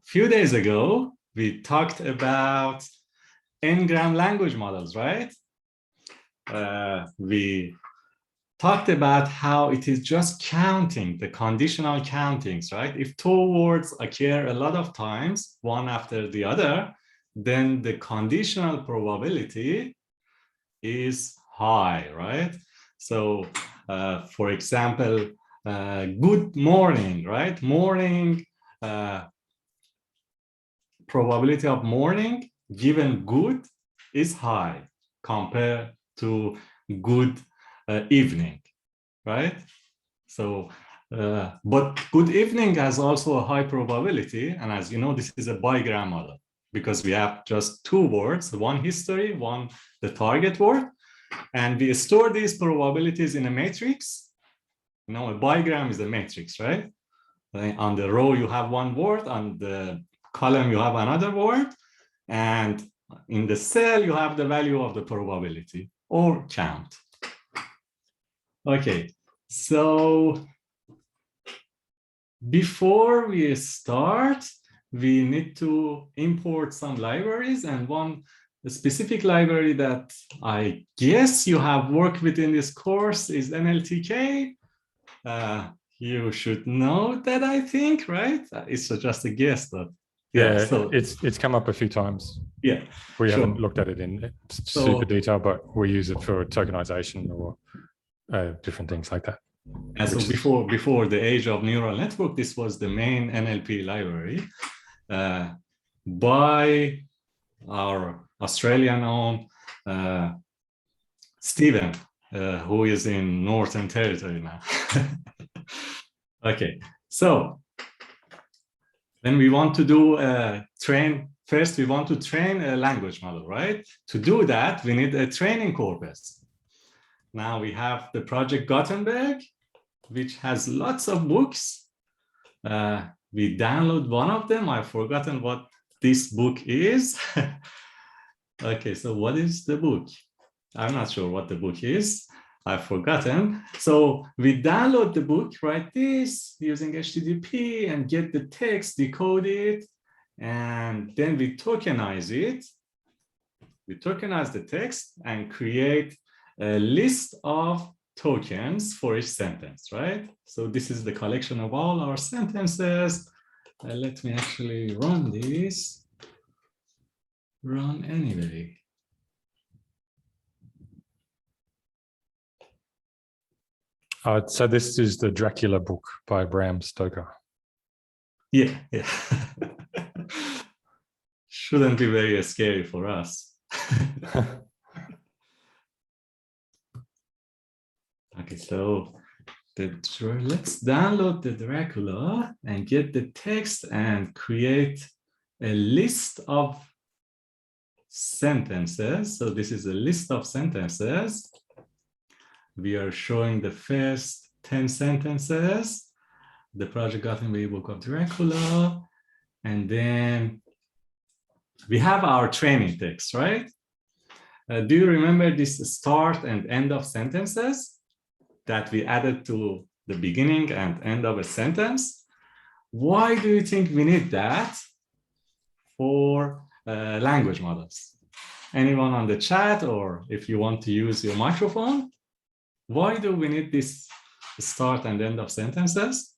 few days ago, we talked about Engram language models, right? We talked about how it is just counting, the conditional countings, right? If two words occur a lot of times, one after the other, then the conditional probability is high, right? So, for example, good morning, right? Morning, probability of morning given good is high compared to good evening, right? So, but good evening has also a high probability. And as you know, this is a bigram model because we have just two words, one history, one the target word. And we store these probabilities in a matrix. You know, a bigram is a matrix, right? On the row, you have one word. On the column, you have another word. And in the cell, you have the value of the probability or count. Okay, so before we start, we need to import some libraries, and one specific library that I guess you have worked with in this course is Nltk. You should know that, I think, right? It's just a guess, but yeah, so it's come up a few times. Yeah, we haven't looked at it in super detail, but we use it for tokenization or different things like that. And so before the age of neural network, this was the main NLP library by our Australian own Stephen, who is in Northern Territory now. Okay, so then we want to do first we want to train a language model, right? To do that, we need a training corpus. Now we have the project Gutenberg, which has lots of books. We download one of them. I've forgotten what this book is. Okay, so what is the book? I'm not sure what the book is. I've forgotten. So we download the book, write this using HTTP and get the text, decode it, and then we tokenize it. We tokenize the text and create a list of tokens for each sentence, right? So this is the collection of all our sentences. Let me actually run this. Run anyway. So this is the Dracula book by Bram Stoker. Yeah. Shouldn't be very scary for us. Okay, so let's download the Dracula and get the text and create a list of sentences. So this is a list of sentences. We are showing the first 10 sentences. The project Gutenberg book of Dracula. And then we have our training text, right? Do you remember this start and end of sentences that we added to the beginning and end of a sentence? Why do you think we need that for language models? Anyone on the chat, or if you want to use your microphone? Why do we need this start and end of sentences?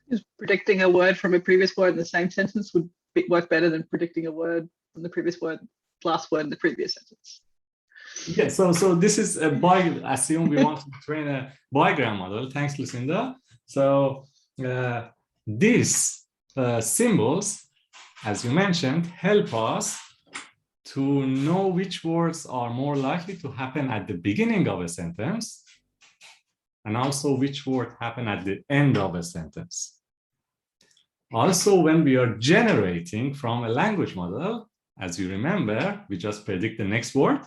Because predicting a word from a previous word in the same sentence would work better than predicting a word from the previous word, last word in the previous sentence. Yeah, so this is a assume we want to train a bigram model. Thanks, Lucinda. So these symbols, as you mentioned, help us to know which words are more likely to happen at the beginning of a sentence, and also which word happen at the end of a sentence. Also, when we are generating from a language model, as you remember, we just predict the next word.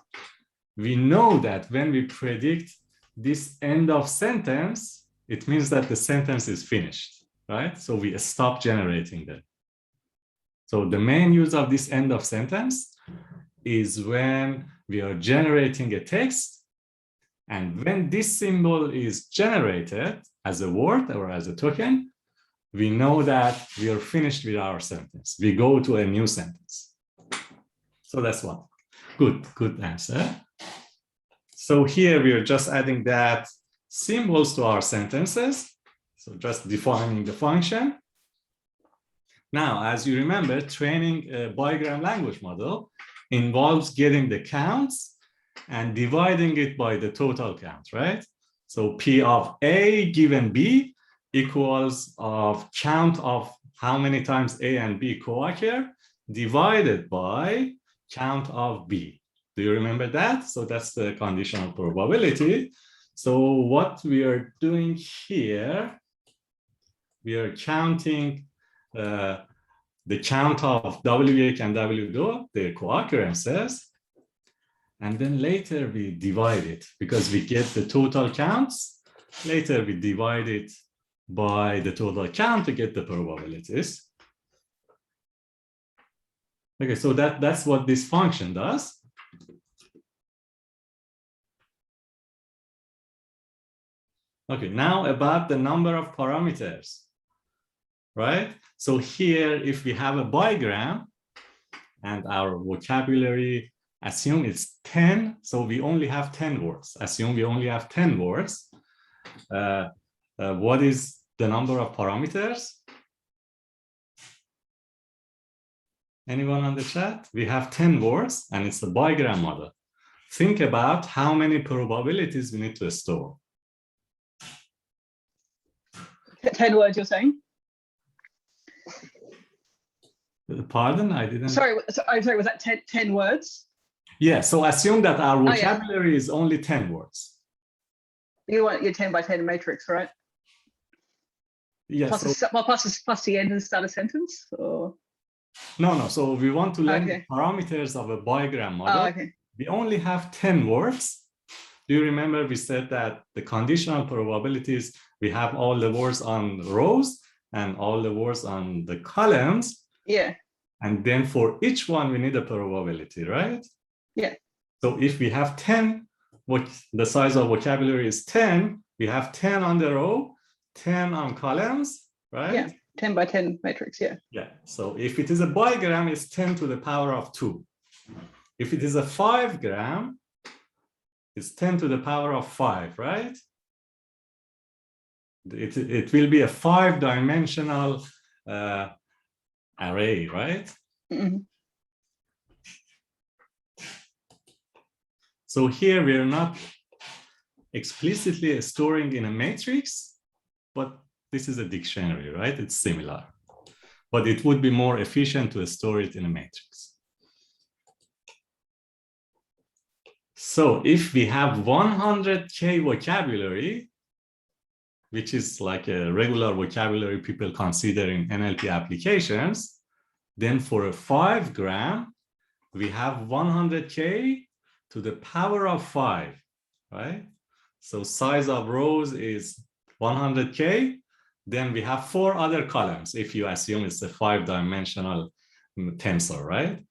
We know that when we predict this end of sentence, it means that the sentence is finished, right? So we stop generating them. So the main use of this end of sentence is when we are generating a text, and when this symbol is generated as a word or as a token, we know that we are finished with our sentence. We go to a new sentence. So that's one. Good answer. So here we are just adding that symbols to our sentences. So just defining the function. Now, as you remember, training a bigram language model involves getting the counts and dividing it by the total count, right? So P of A given B equals of count of how many times A and B co-occur divided by count of B. Do you remember that? So that's the conditional probability. So what we are doing here, we are counting the count of W1 and W2, their co-occurrences, and then later we divide it because we get the total counts. Later we divide it by the total count to get the probabilities. Okay, so that's what this function does. Okay, now about the number of parameters, right? So here, if we have a bigram and our vocabulary, assume it's 10, so we only have 10 words. Assume we only have 10 words. What is the number of parameters? Anyone on the chat? We have 10 words and it's a bigram model. Think about how many probabilities we need to store. 10 words, you're saying? Pardon, I didn't. Sorry, was that 10 words? Yeah, so assume that our vocabulary is only 10 words. You want your 10 by 10 matrix, right? Yeah. Plus the end and start a sentence? Or? No. So we want to learn the parameters of a bigram model. Oh, okay. We only have 10 words. Do you remember we said that the conditional probabilities, we have all the words on rows and all the words on the columns. Yeah. And then for each one, we need a probability, right? Yeah. So if we have 10, the size of vocabulary is 10, we have 10 on the row, 10 on columns, right? Yeah, 10 by 10 matrix, yeah. Yeah, so if it is a bigram, it's 10 to the power of 2. If it is a 5 gram, it's 10 to the power of 5, right? It will be a 5-dimensional array, right? Mm-hmm. So here we are not explicitly storing in a matrix, but this is a dictionary, right? It's similar, but it would be more efficient to store it in a matrix. So if we have 100K vocabulary, which is like a regular vocabulary people consider in NLP applications, then for a 5 gram, we have 100K to the power of 5, right? So size of rows is 100K. Then we have 4 other columns, if you assume it's a 5-dimensional tensor, right?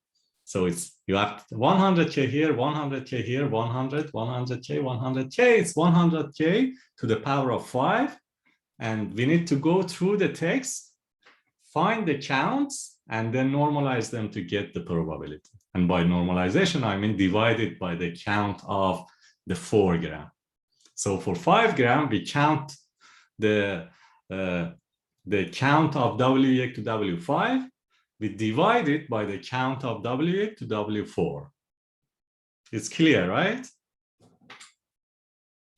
So you have 100K here, 100K here, 100, 100K, 100K. It's 100K to the power of 5. And we need to go through the text, find the counts, and then normalize them to get the probability. And by normalization, I mean divide it by the count of the 4 gram. So for 5 gram, we count the count of W8 to W5. We divide it by the count of W8 to W4. It's clear, right?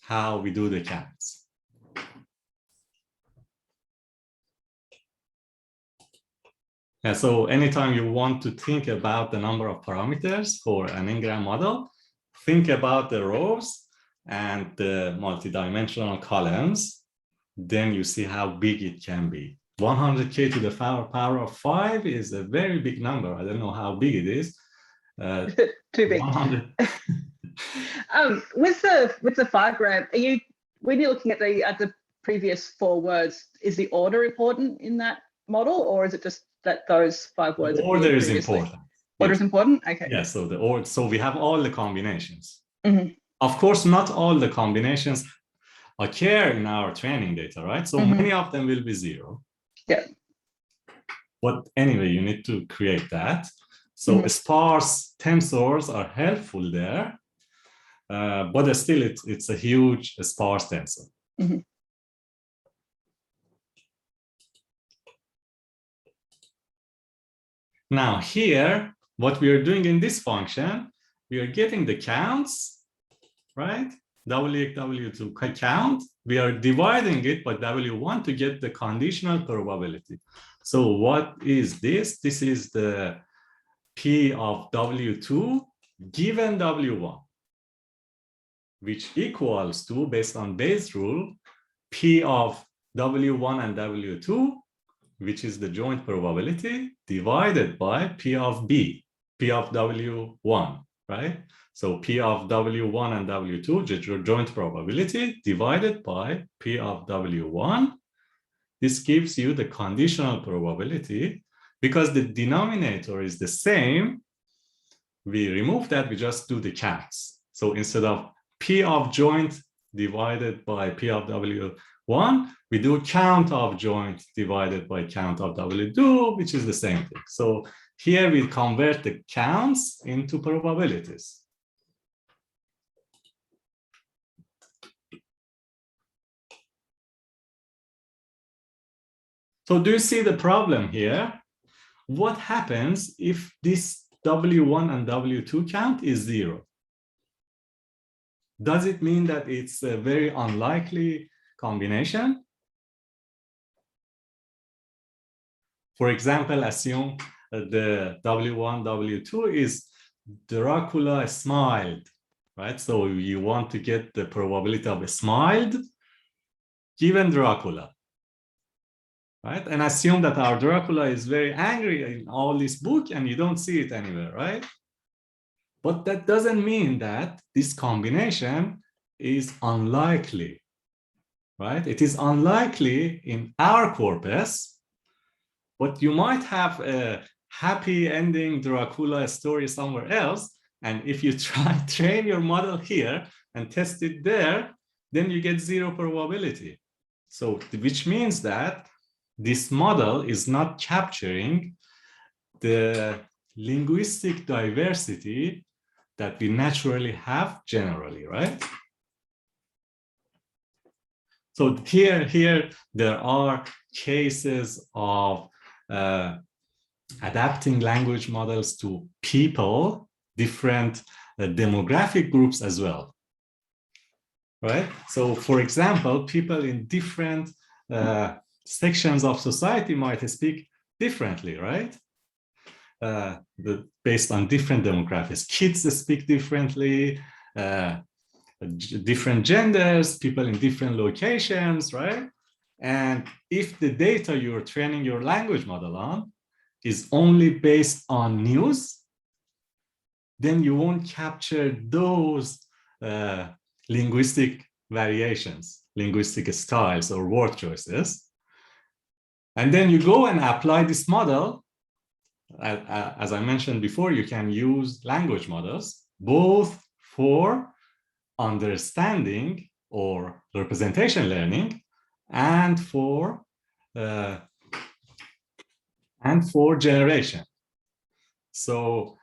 How we do the counts. Yeah, so anytime you want to think about the number of parameters for an Engram model, think about the rows and the multidimensional columns. Then you see how big it can be. 100K to the power of 5 is a very big number. I don't know how big it is. Too big. 100. With the 5 gram, when you're looking at the previous 4 words, is the order important in that model, or is it just that those 5 words? The order is important. Order is important. Okay. Yeah. So the order. So we have all the combinations. Mm-hmm. Of course, not all the combinations occur in our training data, right? So many of them will be 0. Yeah. But anyway, you need to create that. So sparse tensors are helpful there, but still it's a huge sparse tensor. Now here, what we are doing in this function, we are getting the counts, right? W2 count. We are dividing it by W1 to get the conditional probability. So what is this? This is the P of W2 given W1, which equals to, based on Bayes' rule, P of W1 and W2, which is the joint probability, divided by P of B, P of W1, right? So P of W1 and W2, joint probability, divided by P of W1. This gives you the conditional probability. Because the denominator is the same, we remove that, we just do the counts. So instead of P of joint divided by P of W1, we do count of joint divided by count of W2, which is the same thing. So here we convert the counts into probabilities. So do you see the problem here? What happens if this W1 and W2 count is 0? Does it mean that it's a very unlikely combination? For example, assume the W1, W2 is Dracula smiled, right? So you want to get the probability of a smiled given Dracula, right? And assume that our Dracula is very angry in all this book and you don't see it anywhere, right? But that doesn't mean that this combination is unlikely, right? It is unlikely in our corpus, but you might have a happy ending Dracula story somewhere else. And if you train your model here and test it there, then you get 0 probability. So, which means that this model is not capturing the linguistic diversity that we naturally have generally, right? So here there are cases of adapting language models to people, different demographic groups as well, right? So for example, people in different sections of society might speak differently, right? Based on different demographics. Kids speak differently, different genders, people in different locations, right? And if the data you're training your language model on is only based on news, then you won't capture those linguistic variations, linguistic styles or word choices. And then you go and apply this model. As I mentioned before, you can use language models both for understanding or representation learning and for generation. So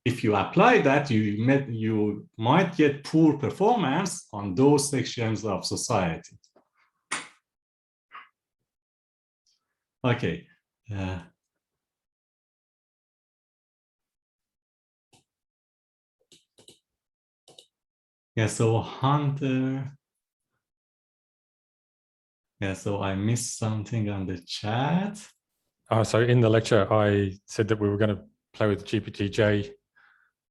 if you apply that, you might get poor performance on those sections of society. Okay. Yeah, so Hunter. Yeah, so I missed something on the chat. So in the lecture, I said that we were going to play with GPT-J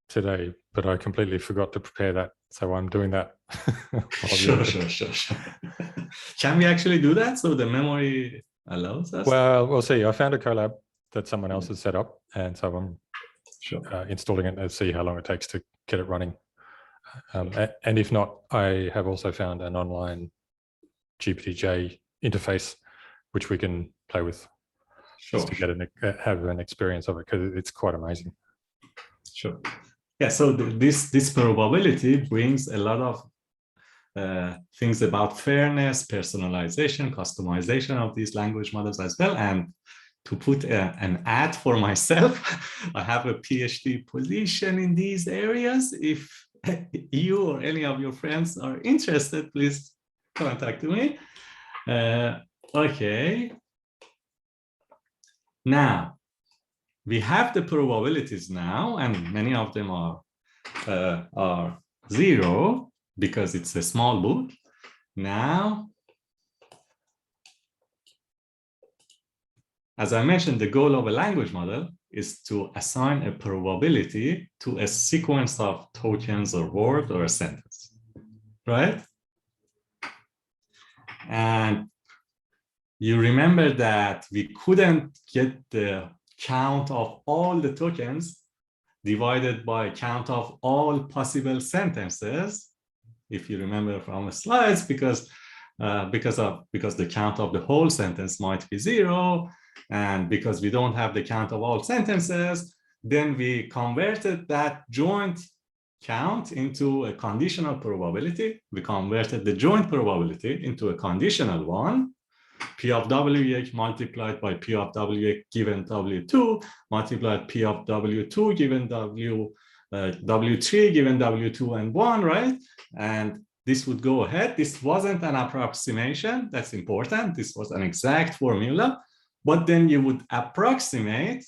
today, but I completely forgot to prepare that. So I'm doing that. Sure. Can we actually do that? So the memory allows us? Well, we'll see. I found a collab that someone else has set up. And so I'm installing it and see how long it takes to get it running. And if not, I have also found an online GPT-J interface, which we can play with just to get have an experience of it, because it's quite amazing. Sure. Yeah, so this probability brings a lot of things about fairness, personalization, customization of these language models as well. And to put an ad for myself, I have a PhD position in these areas. If you or any of your friends are interested, please contact me. Okay. Now, we have the probabilities now, and many of them are 0 because it's a small book. Now, as I mentioned, the goal of a language model is to assign a probability to a sequence of tokens or word or a sentence, right? And you remember that we couldn't get the count of all the tokens divided by count of all possible sentences, if you remember from the slides, because the count of the whole sentence might be 0, and because we don't have the count of all sentences, then we converted that joint count into a conditional probability. We converted the joint probability into a conditional one. P of W1 multiplied by P of W given W2 multiplied P of W2 given W3 given W2 and 1, right? And this would go ahead. This wasn't an approximation. That's important. This was an exact formula. But then you would approximate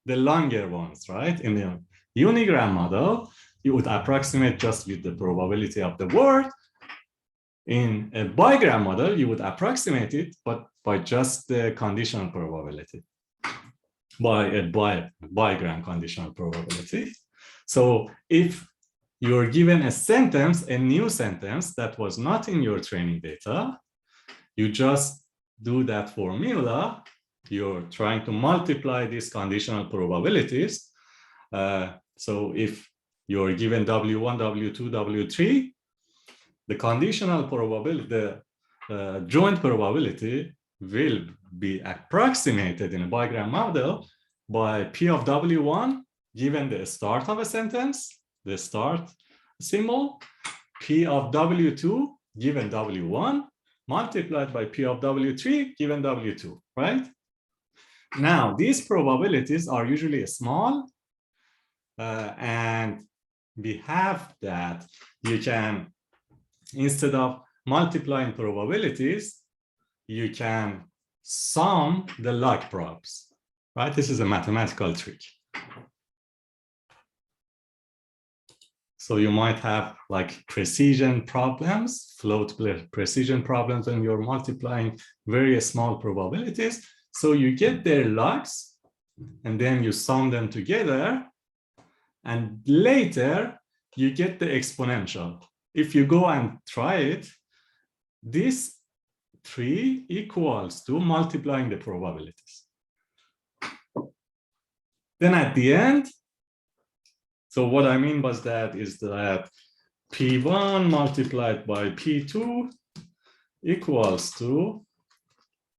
the longer ones, right? In the unigram model, you would approximate just with the probability of the word. In a bigram model, you would approximate it, but by just the conditional probability, by a bigram conditional probability. So if you're given a sentence, a new sentence that was not in your training data, you just do that formula. You're trying to multiply these conditional probabilities. So if you're given W1, W2, W3, the conditional probability, the joint probability will be approximated in a bigram model by P of W1 given the start of a sentence, the start symbol, P of W2 given W1 multiplied by P of W3 given W2, right? Now, these probabilities are usually small, and we have that you can, instead of multiplying probabilities, you can sum the log probs, right? This is a mathematical trick. So you might have like precision problems, float precision problems when you're multiplying very small probabilities. So you get their logs and then you sum them together, and later you get the exponential. If you go and try it, this 3 equals to multiplying the probabilities. Then at the end, so what I mean was that is that P1 multiplied by P2 equals to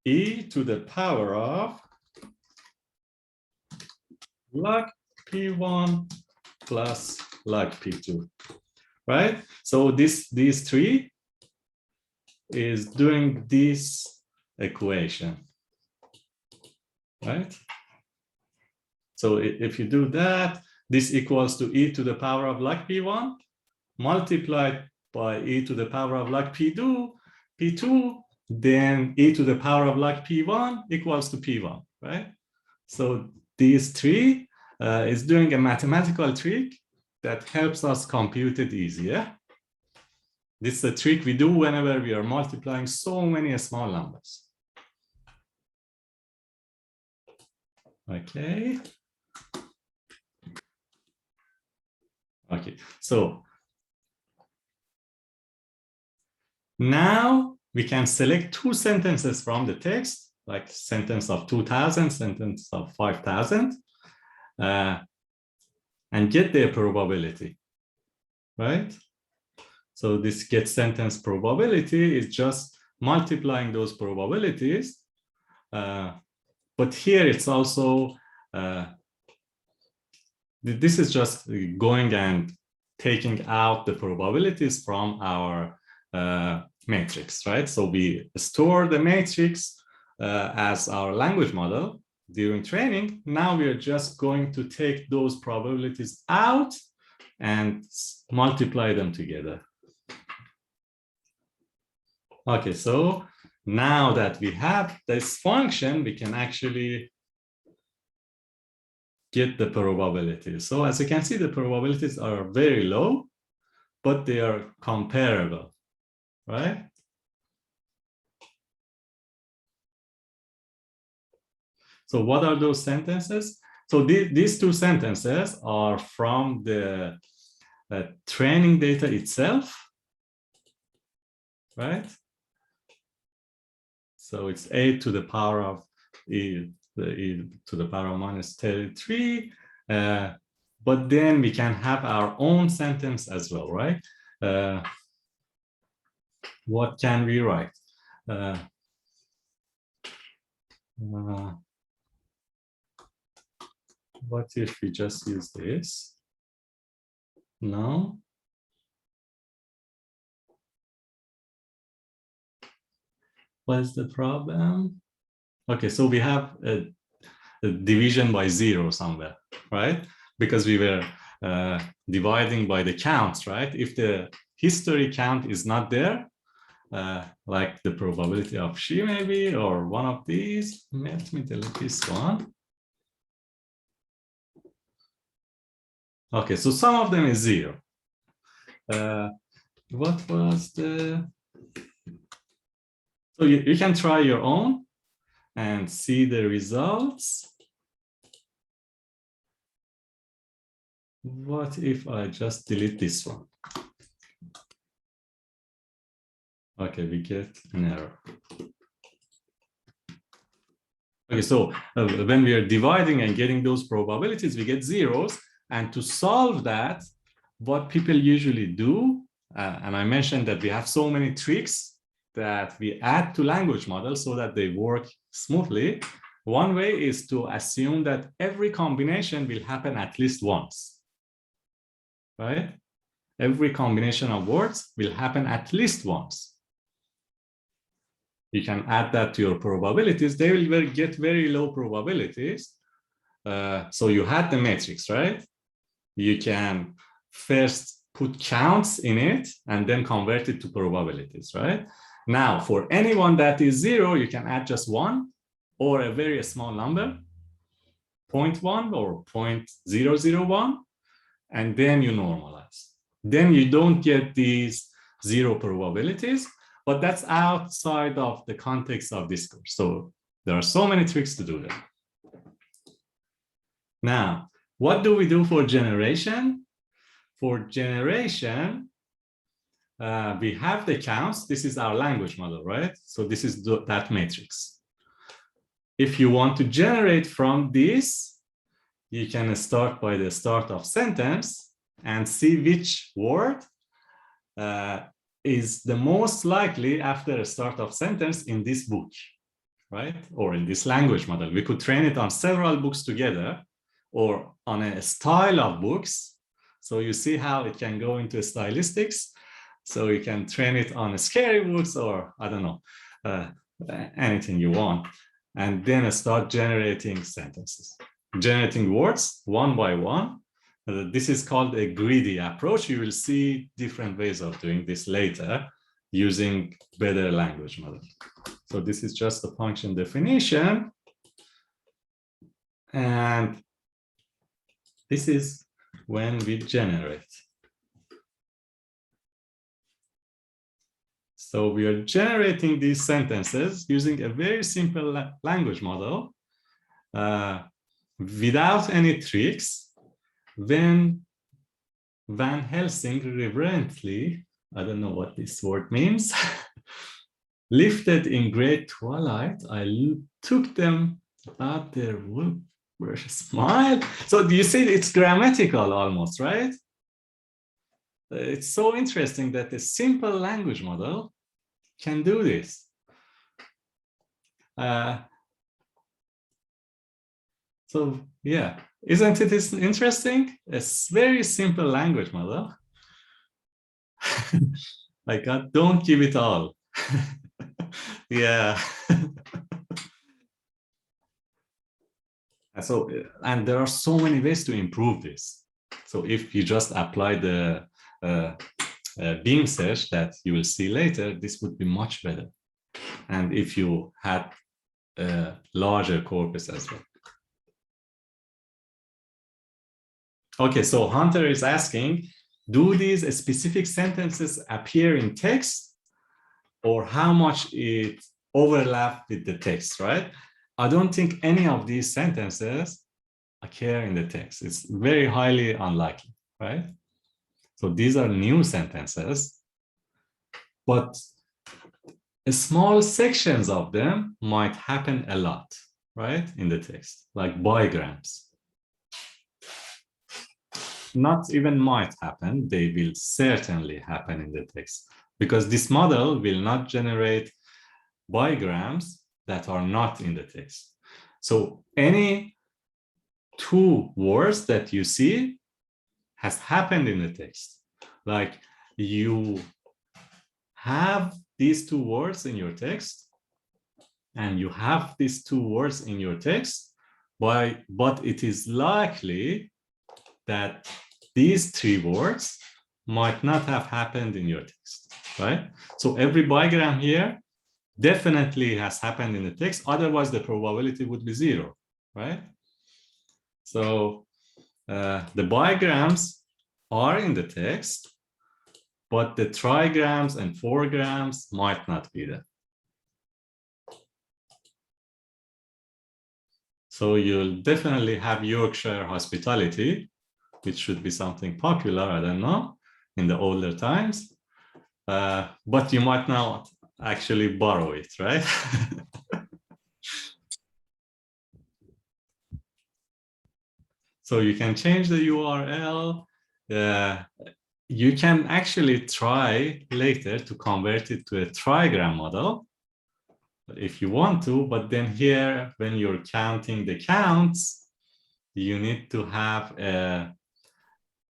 e to the power of log P1 plus log P2, right? So these 3 is doing this equation, right? So if you do that, this equals to e to the power of log P1 multiplied by e to the power of log P2, then e to the power of log P1 equals to P1, right? So these 3 is doing a mathematical trick that helps us compute it easier. This is a trick we do whenever we are multiplying so many small numbers. Okay. Okay, so now we can select 2 sentences from the text, like sentence of 2000, sentence of 5000, and get their probability, right? So this get sentence probability is just multiplying those probabilities. But here it's also, this is just going and taking out the probabilities from our matrix, right? So we store the matrix as our language model during training. Now we are just going to take those probabilities out and multiply them together. Okay, so now that we have this function, we can actually get the probabilities. So as you can see, the probabilities are very low, but they are comparable, right? So what are those sentences? So these two sentences are from the training data itself, right? So it's 8 to the power of e to the power of minus 33. But then we can have our own sentence as well, right? What can we write? What if we just use this? No. What is the problem? Okay, so we have a division by 0 somewhere, right? Because we were dividing by the counts, right? If the history count is not there, like the probability of she maybe, or one of these, let me delete this one. Okay, so some of them is 0. What was the... So you can try your own and see the results. What if I just delete this one? Okay, we get an error. Okay, so when we are dividing and getting those probabilities, we get zeros. And to solve that, what people usually do, and I mentioned that we have so many tricks that we add to language models so that they work smoothly. One way is to assume that every combination will happen at least once, right? Every combination of words will happen at least once. You can add that to your probabilities. They will get very low probabilities. So you had the matrix, right? You can first put counts in it and then convert it to probabilities, right? Now, for anyone that is 0, you can add just 1 or a very small number, 0.1 or 0.001, and then you normalize. Then you don't get these 0 probabilities, but that's outside of the context of this course. So there are so many tricks to do that. Now, what do we do for generation? For generation, we have the counts. This is our language model, right? So this is that matrix. If you want to generate from this, you can start by the start of sentence and see which word is the most likely after a start of sentence in this book, right? Or in this language model. We could train it on several books together or on a style of books. So you see how it can go into stylistics. So you can train it on scary books or, I don't know, anything you want. And then start generating sentences, generating words one by one. This is called a greedy approach. You will see different ways of doing this later using better language model. So this is just a function definition. And this is when we generate. So we are generating these sentences using a very simple language model without any tricks. When Van Helsing reverently, I don't know what this word means, lifted in great twilight, I took them out their wood. Smile. So do you see it's grammatical almost, right? It's so interesting that a simple language model can do this. So yeah, isn't it interesting? A very simple language model My God, don't give it all. Yeah. And there are so many ways to improve this. So if you just apply the beam search that you will see later, this would be much better. And if you had a larger corpus as well. Okay, so Hunter is asking, do these specific sentences appear in text, or how much it overlaps with the text, right? I don't think any of these sentences occur in the text. It's very highly unlikely, right? So these are new sentences, but small sections of them might happen a lot, right? In the text, like bigrams. Not even might happen, they will certainly happen in the text, because this model will not generate bigrams that are not in the text. So any two words that you see has happened in the text. Like you have these two words in your text, and you have these two words in your text, but it is likely that these three words might not have happened in your text, right? So every bigram here definitely has happened in the text, otherwise the probability would be 0, right? So the bigrams are in the text, but the trigrams and fourgrams might not be there. So you'll definitely have Yorkshire hospitality, which should be something popular, I don't know, in the older times. But you might not actually borrow it, right? So you can change the URL. You can actually try later to convert it to a trigram model if you want to, but then here, when you're counting the counts, you need to have a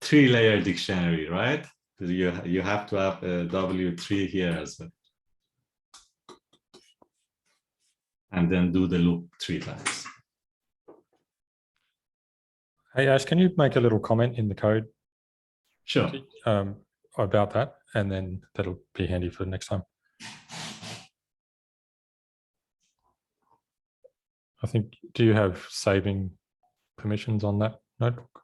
3-layer dictionary, right? You have to have a W3 here as well. And then do the loop 3 times. Hey, Ash, can you make a little comment in the code? Sure. About that, and then that'll be handy for the next time. I think, do you have saving permissions on that notebook?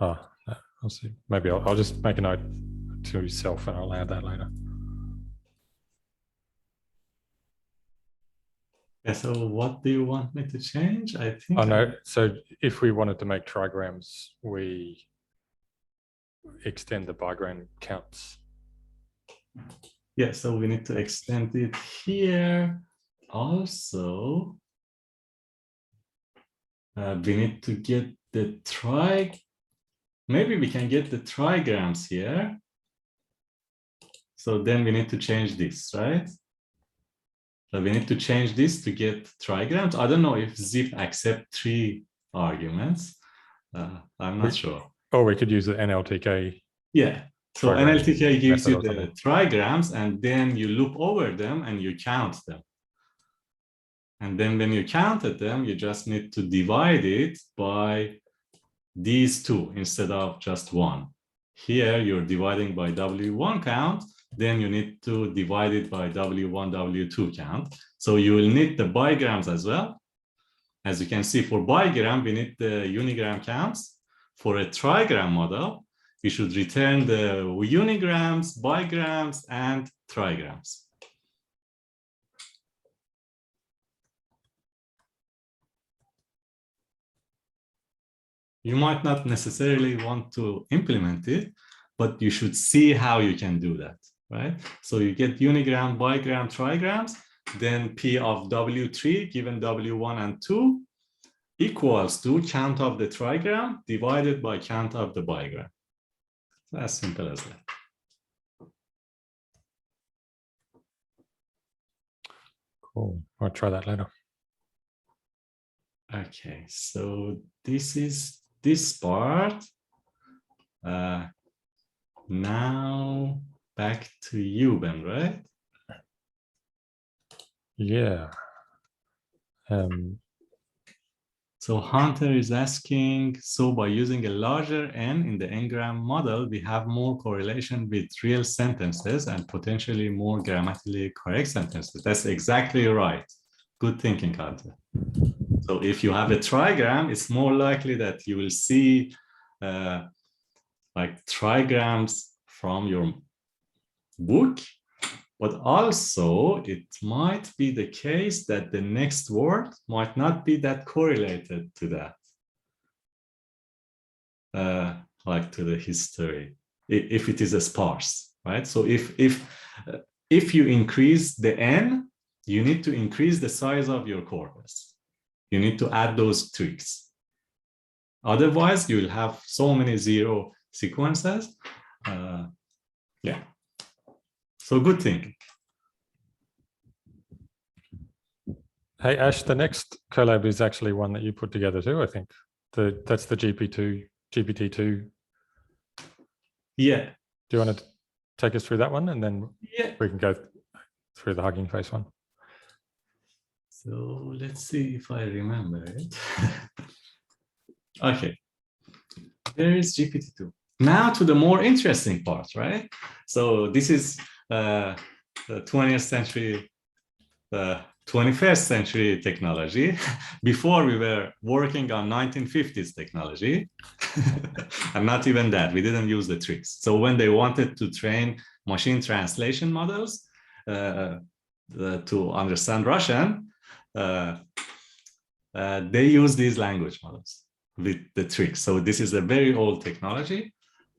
Oh, no, I'll see. Maybe I'll just make a note to yourself and I'll add that later. Yeah, so what do you want me to change? I think. Oh, no. So if we wanted to make trigrams, we extend the bigram counts. Yeah, so we need to extend it here. Also, we need to get the maybe we can get the trigrams here. So then we need to change this, right? So we need to change this to get trigrams. I don't know if zip accepts 3 arguments. I'm not sure. Or we could use the Nltk. Yeah. So Nltk gives you the something. trigrams, and then you loop over them and you count them. And then when you counted them, you just need to divide it by these 2 instead of just 1. Here, you're dividing by W1 count, then you need to divide it by W1, W2 count. So you will need the bigrams as well. As you can see, for bigram, we need the unigram counts. For a trigram model, we should return the unigrams, bigrams, and trigrams. You might not necessarily want to implement it, but you should see how you can do that, right? So you get unigram, bigram, trigrams, then P of W3 given W1 and 2 equals to count of the trigram divided by count of the bigram. So as simple as that. Cool. I'll try that later. Okay, so this is this part. Now back to you, Ben, right? Yeah. So Hunter is asking, so by using a larger N in the Engram model, we have more correlation with real sentences and potentially more grammatically correct sentences. That's exactly right. Good thinking, Hunter. So if you have a trigram, it's more likely that you will see like trigrams from your book, but also it might be the case that the next word might not be that correlated to that, like to the history, if it is a sparse, right? So if you increase the N, you need to increase the size of your corpus. You need to add those tricks. Otherwise, you will have so many zero sequences. Yeah. So good thinking. Hey, Ash, the next collab is actually one that you put together too, I think. That's the GPT-2. Yeah. Do you want to take us through that one, and then we can go through the Hugging Face one? So let's see if I remember it. Okay. There is GPT-2. Now to the more interesting part, right? So this is the 20th century, the 21st century technology. Before we were working on 1950s technology, and not even that, we didn't use the tricks. So when they wanted to train machine translation models to understand Russian, they use these language models with the tricks. So this is a very old technology,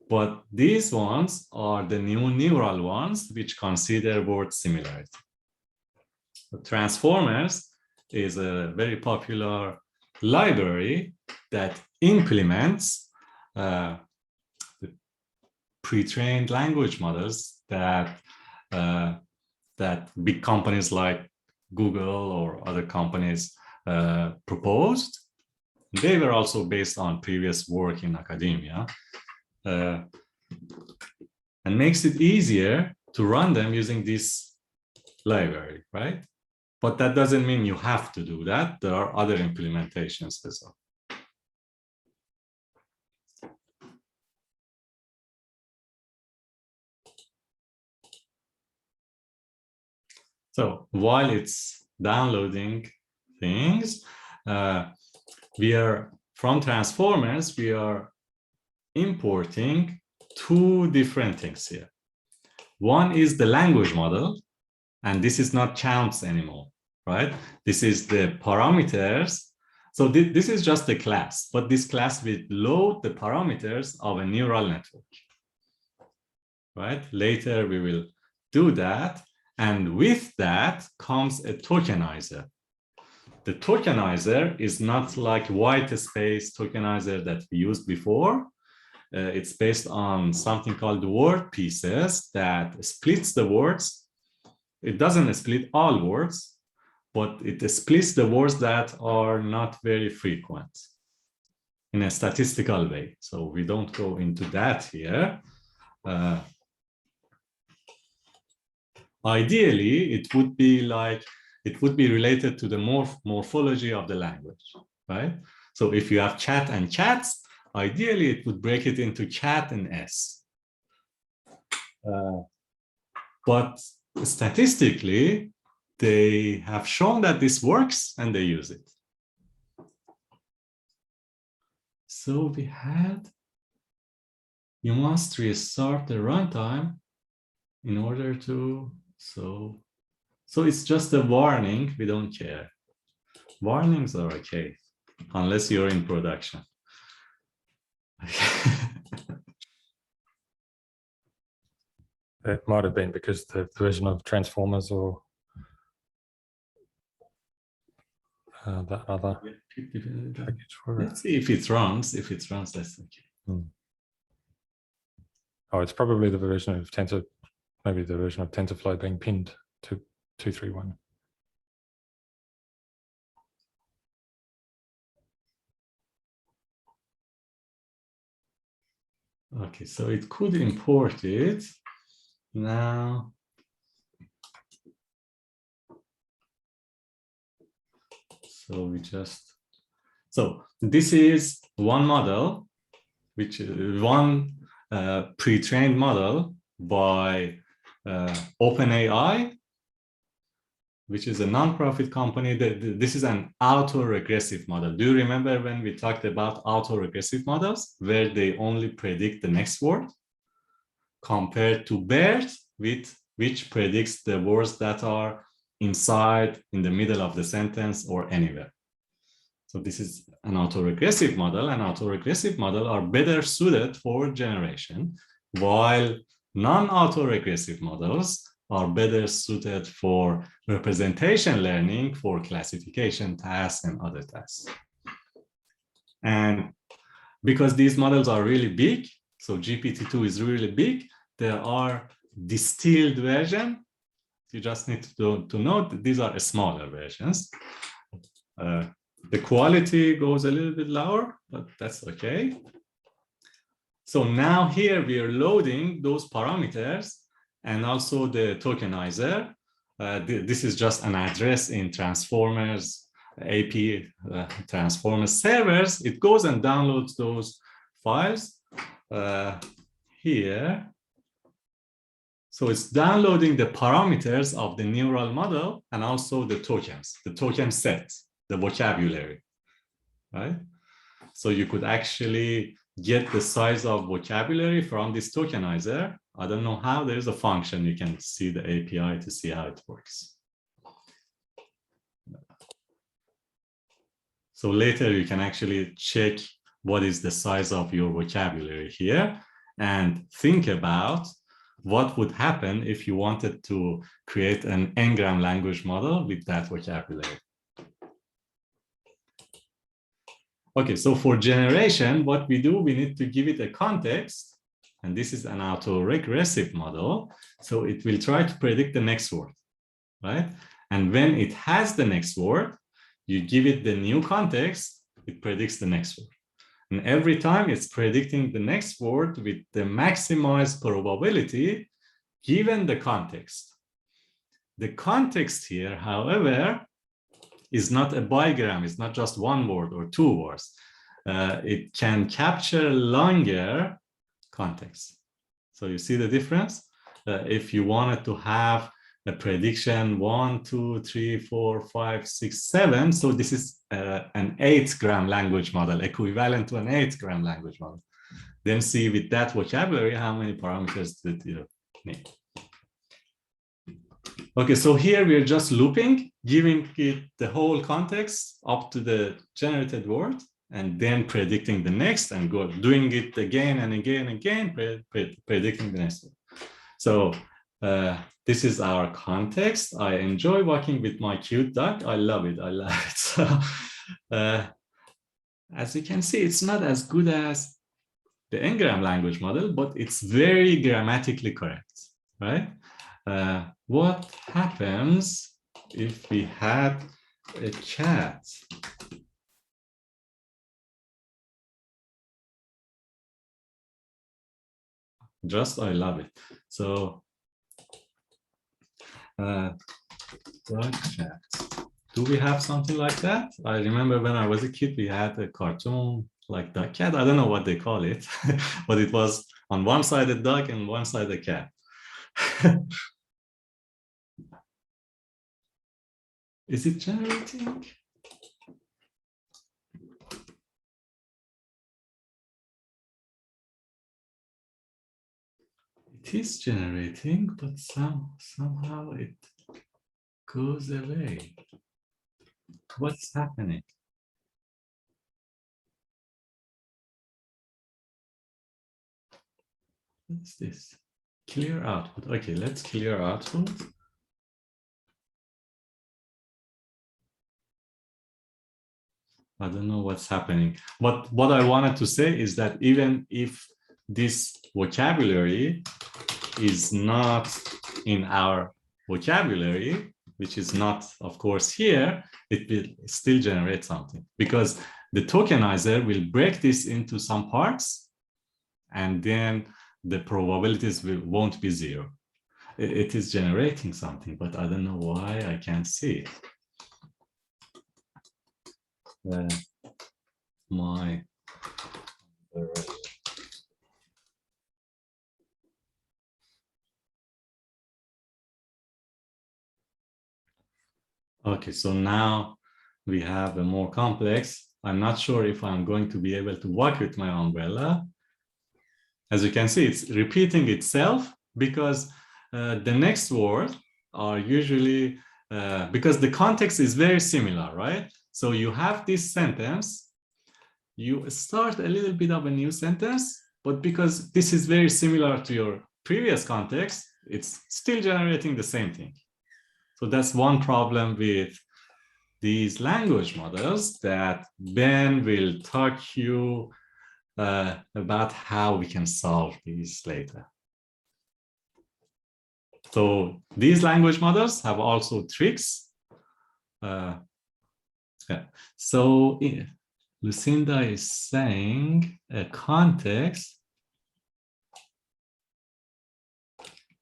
but these ones are the new neural ones which consider word similarity. Transformers is a very popular library that implements the pre-trained language models that big companies like Google or other companies proposed. They were also based on previous work in academia, and makes it easier to run them using this library, right? But that doesn't mean you have to do that. There are other implementations as well. So while it's downloading things, from transformers, we are importing two different things here. One is the language model, and this is not counts anymore, right? This is the parameters. So this is just a class, but this class will load the parameters of a neural network, right? Later we will do that. And with that comes a tokenizer. The tokenizer is not like white space tokenizer that we used before. It's based on something called word pieces that splits the words. It doesn't split all words, but it splits the words that are not very frequent in a statistical way. So we don't go into that here. Ideally, it would be related to the morphology of the language, right? So if you have chat and chats, ideally it would break it into cat and s. But statistically, they have shown that this works and they use it. So you must restart the runtime in order to, so it's just a warning, we don't care. Warnings are okay, unless you're in production. It might have been because the version of Transformers or that other package for it. Let's see if it runs. If it runs, that's okay. Oh, it's probably the version of maybe the version of TensorFlow being pinned to 231. Okay, so it could import it. Now, so this is one model, which is one pre-trained model by OpenAI, which is a non-profit company. This is an autoregressive model. Do you remember when we talked about autoregressive models, where they only predict the next word, compared to BERT, which predicts the words that are inside, in the middle of the sentence, or anywhere. So this is an autoregressive model, and autoregressive models are better suited for generation, while non-autoregressive models are better suited for representation learning, for classification tasks and other tasks. And because these models are really big, so GPT-2 is really big, there are distilled versions. You just need to note that these are smaller versions. The quality goes a little bit lower, but that's okay. So now here we are loading those parameters and also the tokenizer. This is just an address in Transformers AP, Transformers servers. It goes and downloads those files here. So it's downloading the parameters of the neural model and also the tokens, the token set, the vocabulary, right? So you could actually get the size of vocabulary from this tokenizer. I don't know how. There's a function. You can see the API to see how it works. So later you can actually check what is the size of your vocabulary here and think about what would happen if you wanted to create an Engram language model with that vocabulary. Okay, so for generation, what we do, we need to give it a context, and this is an autoregressive model. So it will try to predict the next word, right? And when it has the next word, you give it the new context, it predicts the next word. And every time it's predicting the next word with the maximized probability given the context. The context here, however, is not a bigram. It's not just one word or two words. It can capture longer context. So you see the difference? If you wanted to have a prediction 1, 2, 3, 4, 5, 6, 7. So this is an 8-gram language model, equivalent to an 8-gram language model. Then see with that vocabulary, how many parameters did you need? Okay, so here we're just looping, giving it the whole context up to the generated word, and then predicting the next and doing it again and again and again, predicting the next one. So this is our context. I enjoy working with my cute duck. I love it. I love it. So as you can see, it's not as good as the Engram language model, but it's very grammatically correct, right? What happens if we had a cat? I love it. So, dog cat. Do we have something like that? I remember when I was a kid, we had a cartoon like Duck Cat. I don't know what they call it, but it was on one side a duck and one side a cat. Is it generating? It is generating, but somehow it goes away. What's happening? What's this? Clear output. Okay, let's clear output. I don't know what's happening. But what I wanted to say is that even if this vocabulary is not in our vocabulary, which is not, of course, here, it will still generate something because the tokenizer will break this into some parts and then the probabilities won't be 0. It is generating something, but I don't know why I can't see it. My okay, so now we have a more complex. I'm not sure if I'm going to be able to work with my umbrella. As you can see, it's repeating itself because the next words are usually, because the context is very similar, right? So you have this sentence, you start a little bit of a new sentence, but because this is very similar to your previous context, it's still generating the same thing. So that's one problem with these language models that Ben will talk to you about how we can solve these later. So these language models have also tricks. Yeah. So Lucinda is saying a context.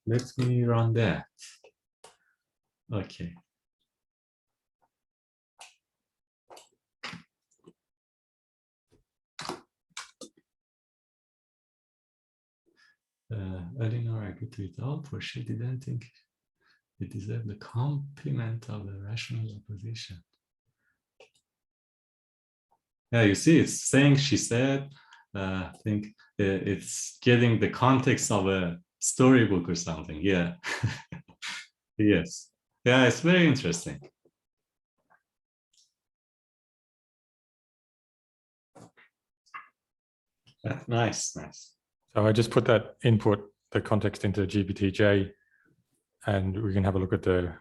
Let me run that. Okay. Eleanor agreed to it all, for she didn't think it deserved the compliment of a rational opposition. Yeah, you see, it's saying she said. I think it's getting the context of a storybook or something. Yeah. Yes. Yeah, it's very interesting. Yeah, nice, nice. So I just put that input, the context into GPTJ, and we can have a look at the.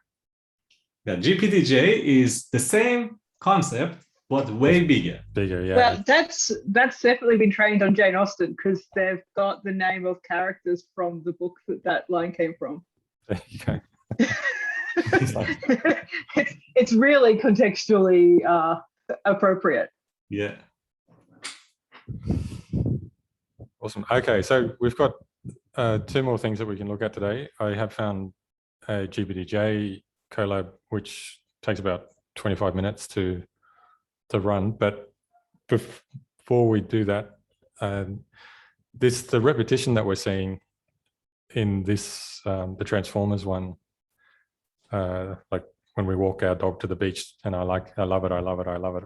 Yeah, GPTJ is the same concept, but way bigger. Bigger, yeah. Well, that's definitely been trained on Jane Austen because they've got the name of characters from the book that line came from. There you go. It's really contextually appropriate. Yeah. Awesome. Okay, so we've got 2 more things that we can look at today. I have found a GPTJ collab, which takes about 25 minutes to run. But before we do that, the repetition that we're seeing in this, the Transformers one, like when we walk our dog to the beach and I love it, I love it, I love it.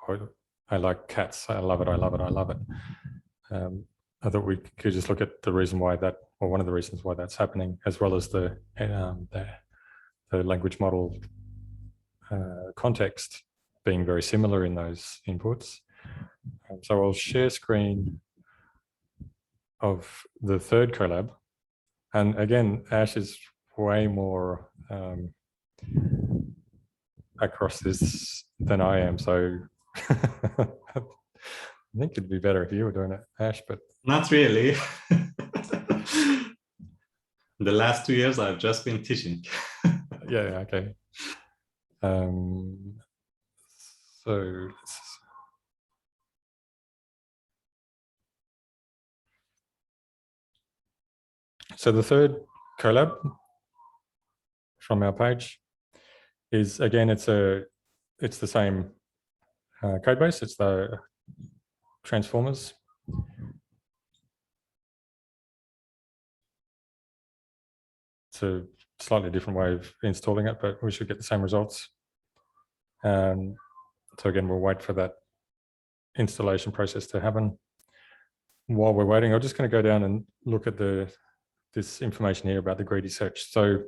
Or I like cats, I love it, I love it, I love it. I thought we could just look at the reason why that, or one of the reasons why that's happening, as well as the language model context being very similar in those inputs. So I'll share screen of the third collab. And again, Ash is way more across this than I am. So I think it'd be better if you were doing it, Ash, but. Not really. The last 2 years, I've just been teaching. Yeah, okay. So the third collab from our page is, again, it's the same code base. It's the Transformers. It's a slightly different way of installing it, but we should get the same results. So again, we'll wait for that installation process to happen. While we're waiting, I'm just going to go down and look at this information here about the greedy search. So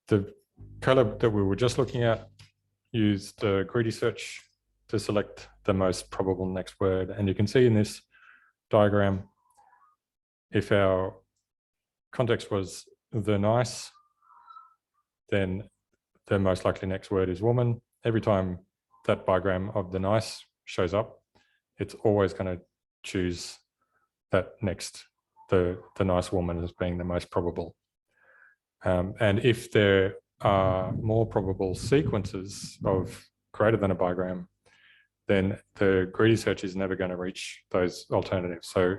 the collab that we were just looking at used the greedy search to select the most probable next word. And you can see in this diagram, if our context was the nice, then the most likely next word is woman. Every time that diagram of the nice shows up, it's always going to choose that next, the nice woman as being the most probable. And if there are more probable sequences of greater than a bigram, then the greedy search is never going to reach those alternatives. So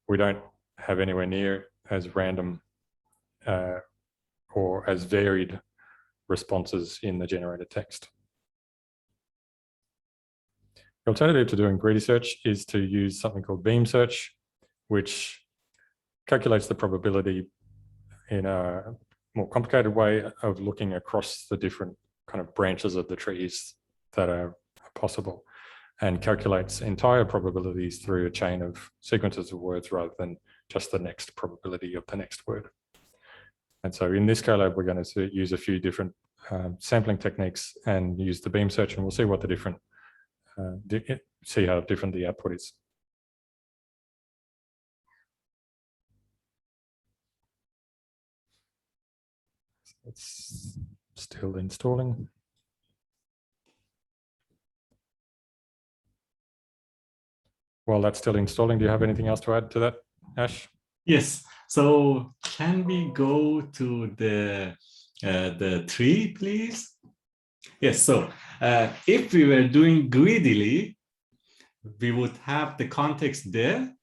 we don't have anywhere near as random or as varied responses in the generated text. The alternative to doing greedy search is to use something called beam search, which calculates the probability in a more complicated way of looking across the different kind of branches of the trees that are possible, and calculates entire probabilities through a chain of sequences of words rather than just the next probability of the next word. And so in this Colab, we're going to use a few different sampling techniques and use the beam search, and we'll see what the different, see how different the output is. It's still installing. While that's still installing, do you have anything else to add to that, Ash? Yes. So can we go to the tree, please? Yes. So if we were doing greedily, we would have the context there.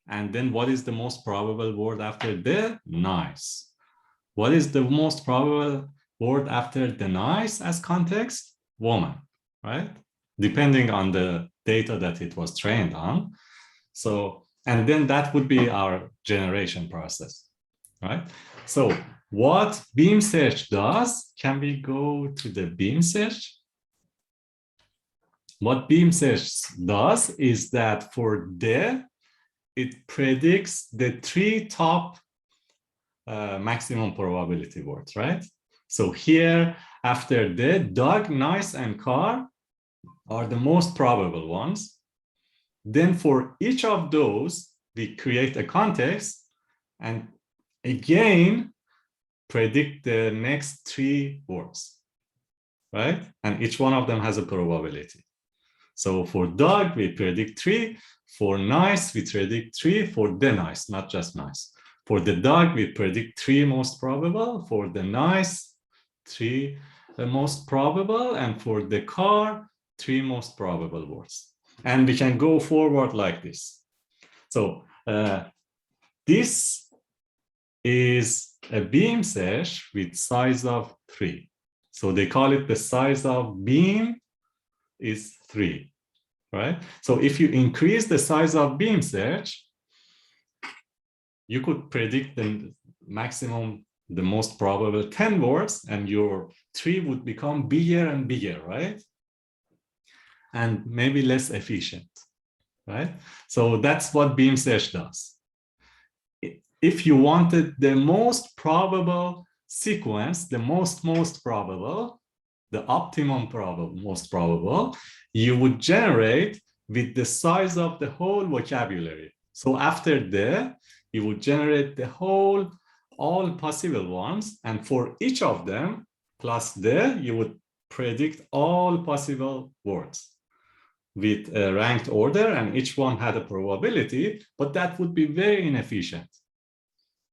And then what is the most probable word after there? Nice. What is the most probable word after the nice as context? Woman, right? Depending on the data that it was trained on. So, and then that would be our generation process, right? So what beam search does, can we go to the beam search? What beam search does is that for there, it predicts the 3 top maximum probability words, right? So here, after the dog, nice, and car are the most probable ones. Then for each of those, we create a context and again predict the next 3 words, right? And each one of them has a probability. So for dog, we predict 3. For nice, we predict 3. For the nice, not just nice. For the dog, we predict 3 most probable. For the nice, 3 the most probable. And for the car, 3 most probable words. And we can go forward like this. So this is a beam search with size of 3. So they call it the size of beam is 3, right? So if you increase the size of beam search, you could predict the maximum, the most probable 10 words, and your tree would become bigger and bigger, right? And maybe less efficient, right? So that's what beam search does. If you wanted the most probable sequence, the most probable, the optimum most probable, you would generate with the size of the whole vocabulary. So after the, you would generate the whole, all possible ones. And for each of them, plus the, you would predict all possible words with a ranked order, and each one had a probability, but that would be very inefficient,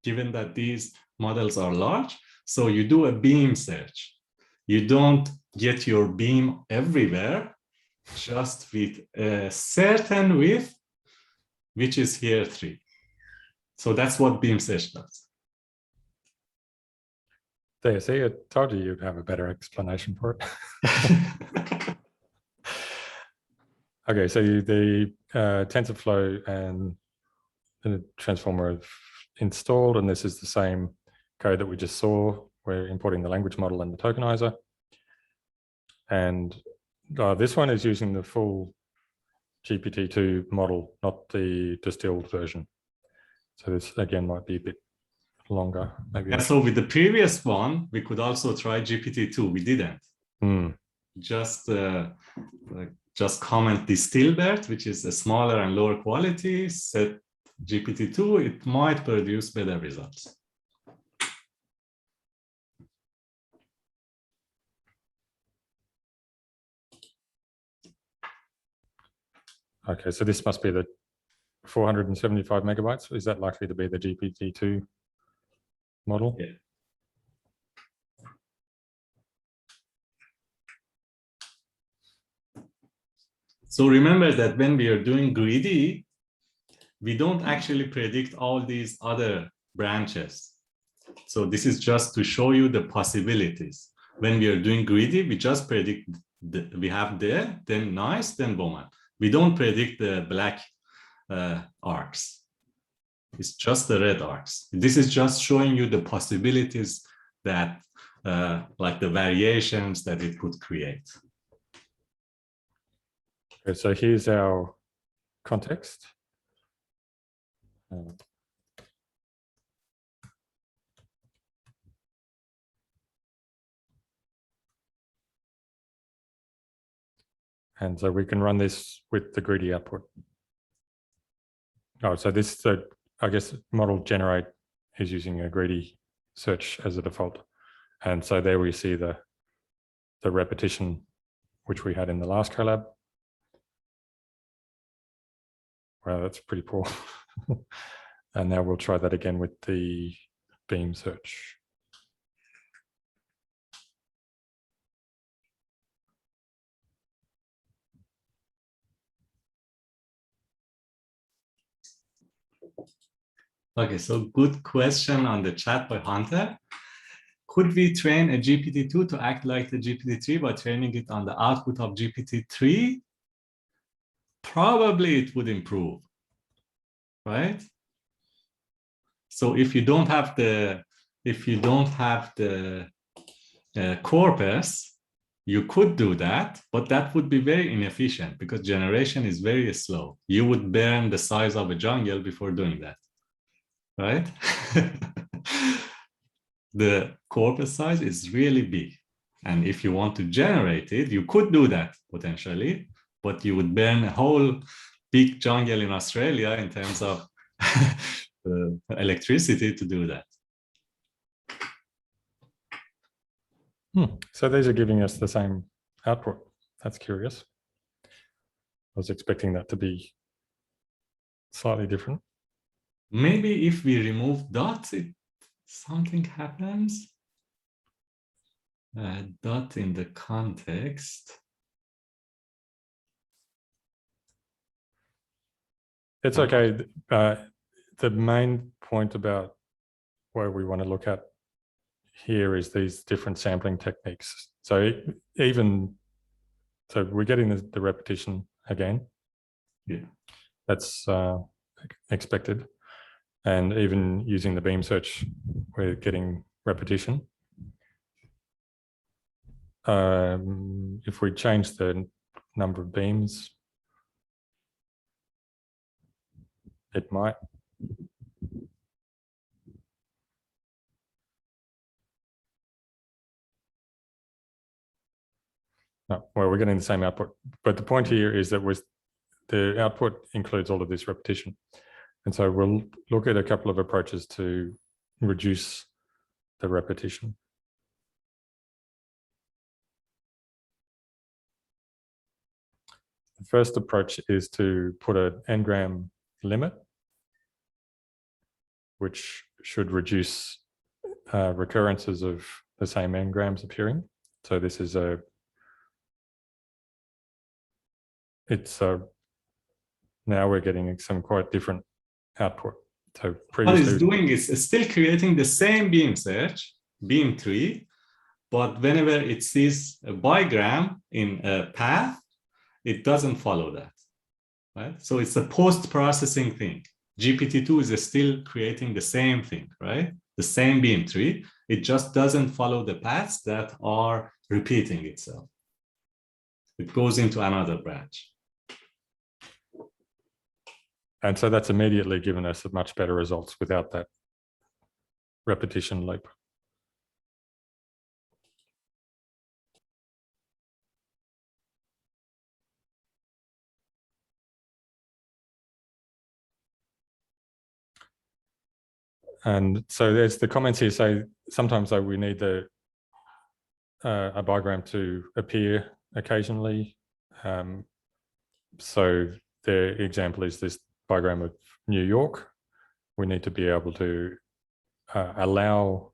given that these models are large. So you do a beam search. You don't get your beam everywhere, just with a certain width, which is here 3. So that's what beam search does. There, see, I told you you'd have a better explanation for it. Okay, so the TensorFlow and the transformer have installed, and this is the same code that we just saw. We're importing the language model and the tokenizer. And this one is using the full GPT-2 model, not the distilled version. So this, again, might be a bit longer. Maybe. And so with the previous one, we could also try GPT-2. We didn't. Just comment Distillbert, which is a smaller and lower quality, set GPT-2, it might produce better results. Okay, so this must be the 475 megabytes. Is that likely to be the GPT-2 model? Yeah. So remember that when we are doing greedy, we don't actually predict all these other branches. So this is just to show you the possibilities. When we are doing greedy, we just predict we have there, then nice, then Bowman. We don't predict the black arcs. It's just the red arcs. This is just showing you the possibilities that, like the variations that it could create. Okay, so here's our context. And so we can run this with the greedy output. Oh, so this, I guess, model generate is using a greedy search as a default. And so there we see the repetition, which we had in the last collab. Wow, that's pretty poor. And now we'll try that again with the beam search. Okay, so good question on the chat by Hunter. Could we train a GPT-2 to act like the GPT-3 by training it on the output of GPT-3? Probably it would improve, right? So if you don't have the corpus, you could do that, but that would be very inefficient because generation is very slow. You would burn the size of a jungle before doing that, right? The corpus size is really big. And if you want to generate it, you could do that potentially, but you would burn a whole big jungle in Australia in terms of electricity to do that. So these are giving us the same output. That's curious. I was expecting that to be slightly different. Maybe if we remove dots, something happens. Dot in the context. It's okay. The main point about where we want to look at here is these different sampling techniques. So we're getting the repetition again. Yeah, that's expected. And even using the beam search, we're getting repetition. If we change the number of beams, it might. No, well, we're getting the same output. But the point here is that the output includes all of this repetition. And so we'll look at a couple of approaches to reduce the repetition. The first approach is to put an Engram limit, which should reduce recurrences of the same engrams appearing. So this is now we're getting some quite different output. So previously, what it's doing is still creating the same beam search, beam tree, but whenever it sees a bigram in a path, it doesn't follow that, right? So it's a post-processing thing. GPT-2 is still creating the same thing, right? The same beam tree. It just doesn't follow the paths that are repeating itself. It goes into another branch. And so that's immediately given us much better results without that repetition loop. And so there's the comments here say sometimes though we need a bigram to appear occasionally. So the example is this bigram of New York. We need to be able to allow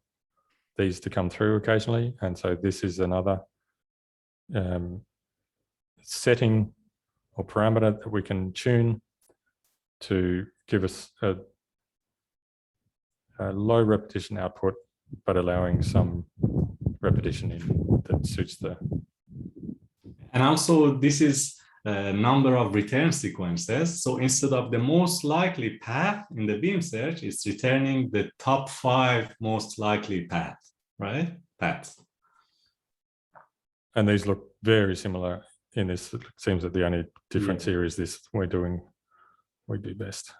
these to come through occasionally. And so this is another setting or parameter that we can tune to give us a low repetition output, but allowing some repetition in that suits the. And also this is a number of return sequences. So instead of the most likely path in the beam search, it's returning the top 5 most likely paths. Paths. And these look very similar in this. It seems that the only difference here is this we do best.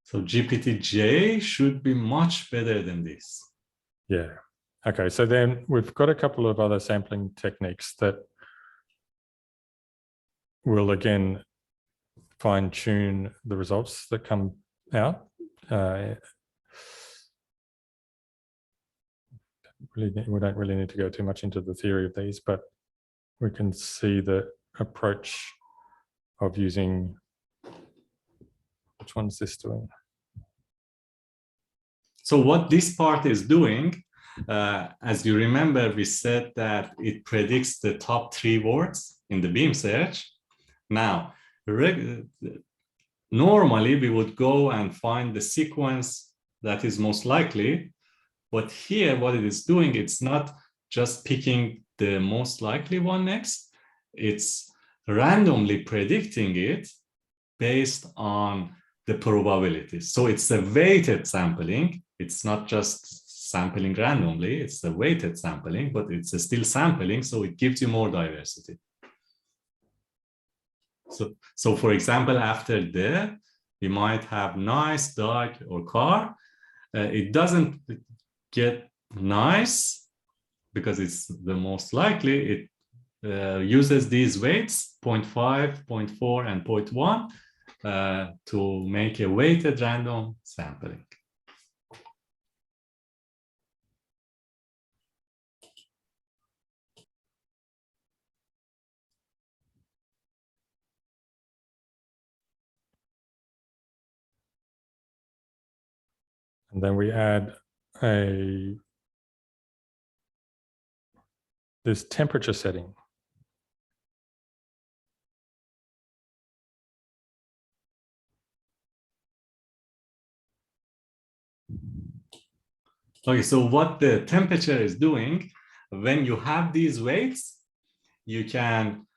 So GPT-J should be much better than this. Yeah. Okay. So then we've got a couple of other sampling techniques that will again fine tune the results that come out. We don't really need to go too much into the theory of these, but we can see the approach of using, which one's this doing? So what this part is doing, as you remember, we said that it predicts the top 3 words in the beam search. Now, normally we would go and find the sequence that is most likely, but here what it is doing, it's not just picking the most likely one next, it's randomly predicting it based on the probabilities. So it's a weighted sampling. It's not just sampling randomly, it's a weighted sampling, but it's still sampling, so it gives you more diversity. So for example, after there, you might have nice, dog, or car. It doesn't get nice because it's the most likely. It uses these weights, 0.5, 0.4, and 0.1 to make a weighted random sampling. And then we add this temperature setting. Okay, so what the temperature is doing, when you have these weights, you can,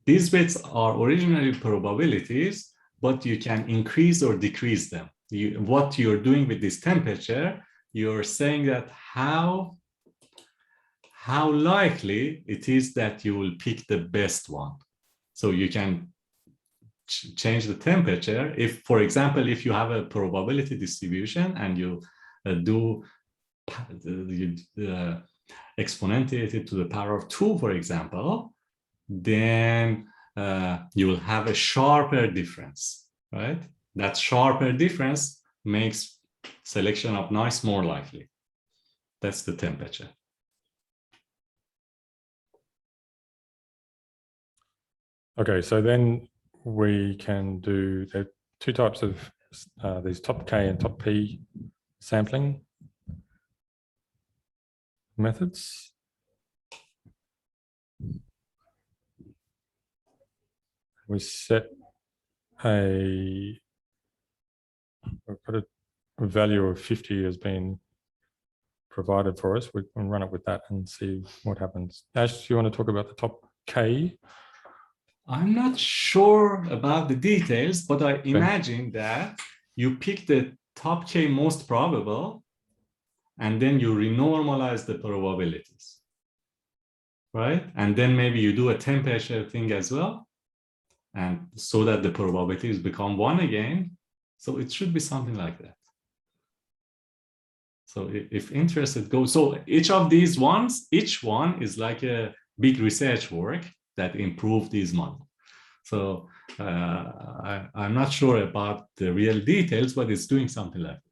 these weights are originally probabilities, but you can increase or decrease them. What you're doing with this temperature, you're saying that how likely it is that you will pick the best one. So you can change the temperature. If, for example, if you have a probability distribution and you exponentiate it to the power of 2, for example, then you will have a sharper difference, right? That sharper difference makes selection of noise more likely. That's the temperature. Okay, so then we can do the 2 types of these top K and top P sampling methods. We set we've got a value of 50 has been provided for us. We can run it with that and see what happens. Ash, do you want to talk about the top K? I'm not sure about the details, but I imagine that you pick the top K most probable, and then you renormalize the probabilities, right? And then maybe you do a temperature thing as well, and so that the probabilities become 1 again. So it should be something like that. So if interested, go. So each of these ones, each one is like a big research work that improve these models. So I'm not sure about the real details, but it's doing something like that.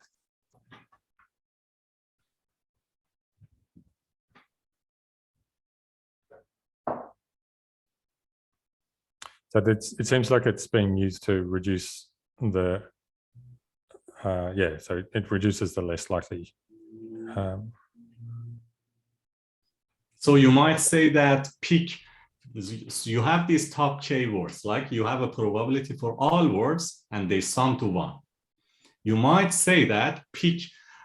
So it seems like it's being used to reduce the, so it reduces the less likely. So you might say that pick, you have these top K words, like you have a probability for all words and they sum to 1. You might say that pick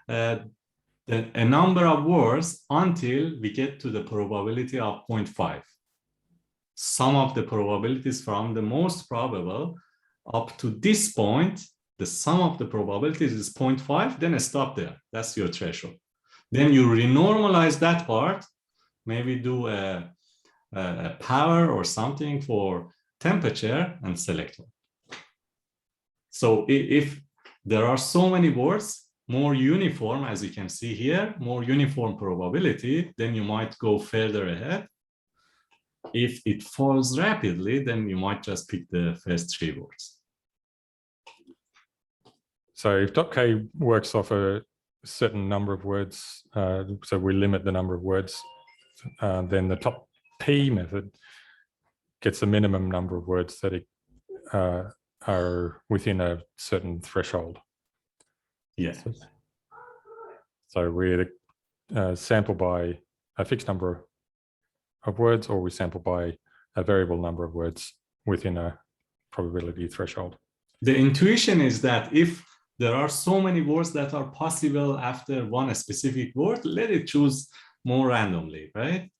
a number of words until we get to the probability of 0.5. Sum of the probabilities from the most probable up to this point, the sum of the probabilities is 0.5, then stop there. That's your threshold. Then you renormalize that part, maybe do a power or something for temperature and select one. So if there are so many words, more uniform, as you can see here, more uniform probability, then you might go further ahead. If it falls rapidly, then you might just pick the first 3 words. So if .k works off a certain number of words, so we limit the number of words, then the top P method gets the minimum number of words that are within a certain threshold. Yeah. So we either sample by a fixed number of words, or we sample by a variable number of words within a probability threshold. The intuition is that if there are so many words that are possible after one specific word, let it choose more randomly, right?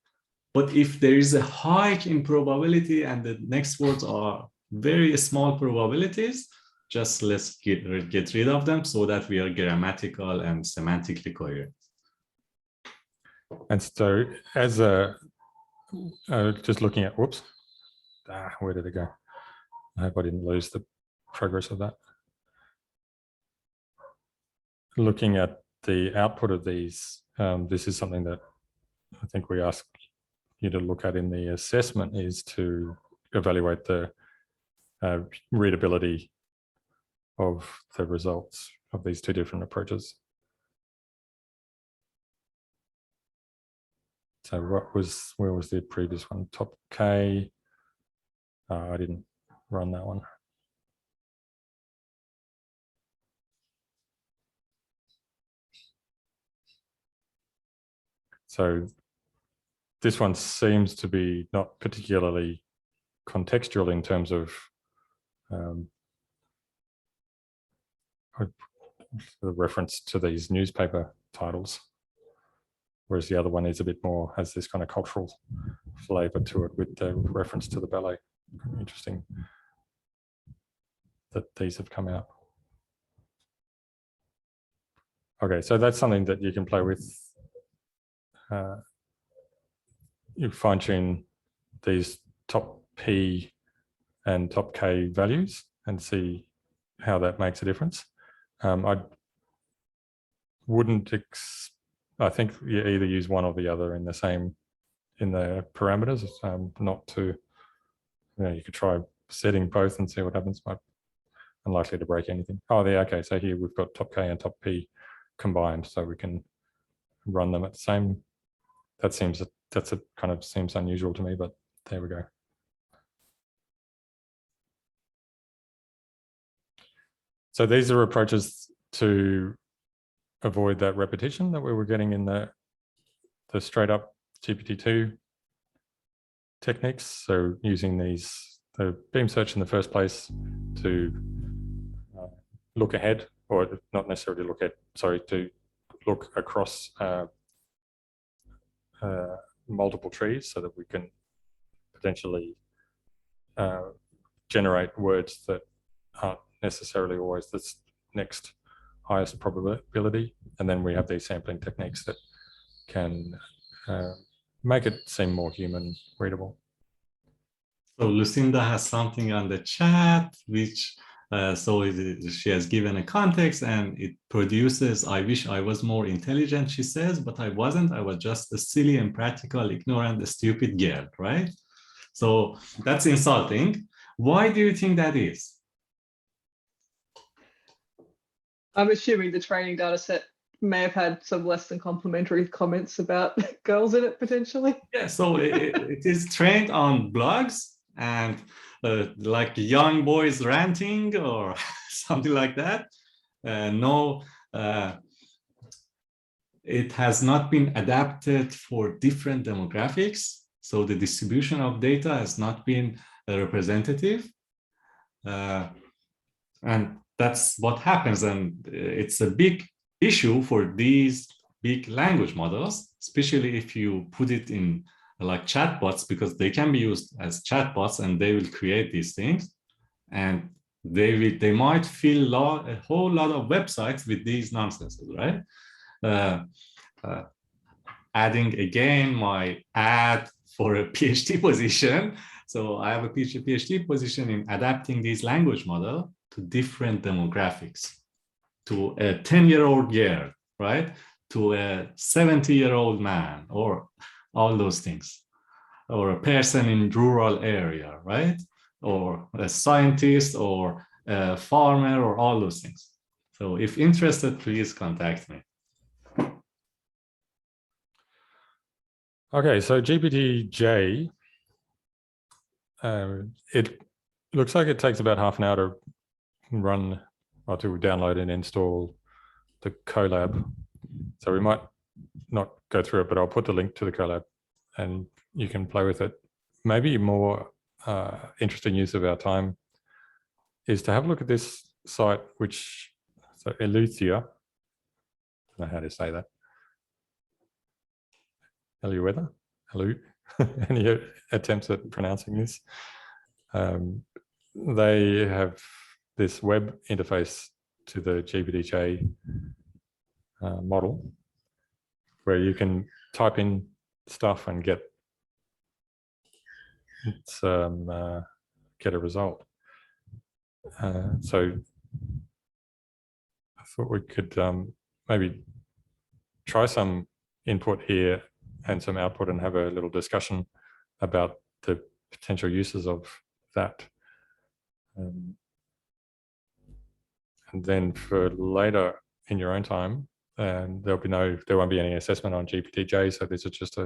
But if there is a hike in probability and the next words are very small probabilities, just let's get rid of them so that we are grammatical and semantically coherent. And so as just looking at, whoops, where did it go? I hope I didn't lose the progress of that. Looking at the output of these, this is something that I think we ask you to look at in the assessment, is to evaluate the readability of the results of these 2 different approaches. So where was the previous one? Top K. I didn't run that one. So this one seems to be not particularly contextual in terms of the reference to these newspaper titles, whereas the other one is a bit more, has this kind of cultural flavor to it with the reference to the ballet. Interesting that these have come out. Okay, so that's something that you can play with. You fine tune these top P and top K values and see how that makes a difference. I wouldn't, I think you either use one or the other in the parameters, not to, you could try setting both and see what happens. I'm unlikely to break anything. Oh, there, okay, so here we've got top K and top P combined, so we can run them at the same. That's a kind of seems unusual to me, but there we go. So these are approaches to avoid that repetition that we were getting in the straight up GPT-2 techniques. So using the beam search in the first place to look ahead, or not necessarily look at, sorry, to look across multiple trees so that we can potentially generate words that aren't necessarily always the next highest probability. And then we have these sampling techniques that can make it seem more human readable. So Lucinda has something on the chat, which she has given a context and it produces, I wish I was more intelligent, she says, but I wasn't. I was just a silly, impractical, ignorant, stupid girl, right? So that's insulting. Why do you think that is? I'm assuming the training data set may have had some less than complimentary comments about girls in it potentially. Yeah, so it is trained on blogs and like young boys ranting or something like that. No it has not been adapted for different demographics. So the distribution of data has not been representative. And that's what happens. And it's a big issue for these big language models, especially if you put it in like chatbots, because they can be used as chatbots and they will create these things. And they might fill a whole lot of websites with these nonsenses, right? Adding again my ad for a PhD position. So I have a PhD position in adapting these language model to different demographics, to a 10-year-old girl, right? To a 70-year-old man, or all those things, or a person in rural area, right? Or a scientist or a farmer, or all those things. So if interested, please contact me. Okay, so GPT-J, it looks like it takes about half an hour to run or to download and install the Colab. So we might not go through it, but I'll put the link to the Colab and you can play with it. Maybe more interesting use of our time is to have a look at this site, which, so Eleuthia, I don't know how to say that. Hello, any attempts at pronouncing this? They have this web interface to the GPT-J model where you can type in stuff and get a result. So I thought we could maybe try some input here and some output and have a little discussion about the potential uses of that. And then for later in your own time, and there won't be any assessment on GPT-J. So this is just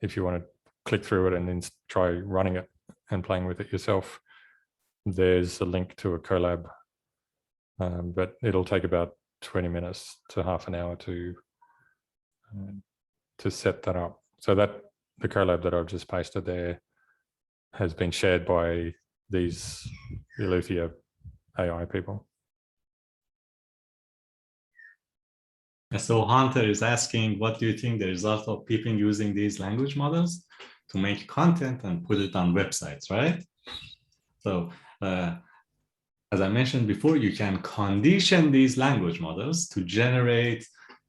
if you want to click through it and then try running it and playing with it yourself, there's a link to a Colab, but it'll take about 20 minutes to half an hour to set that up. So that the Colab that I've just pasted there has been shared by these Eleuthia AI people. So Hunter is asking, what do you think the result of people using these language models to make content and put it on websites, right? So as I mentioned before, you can condition these language models to generate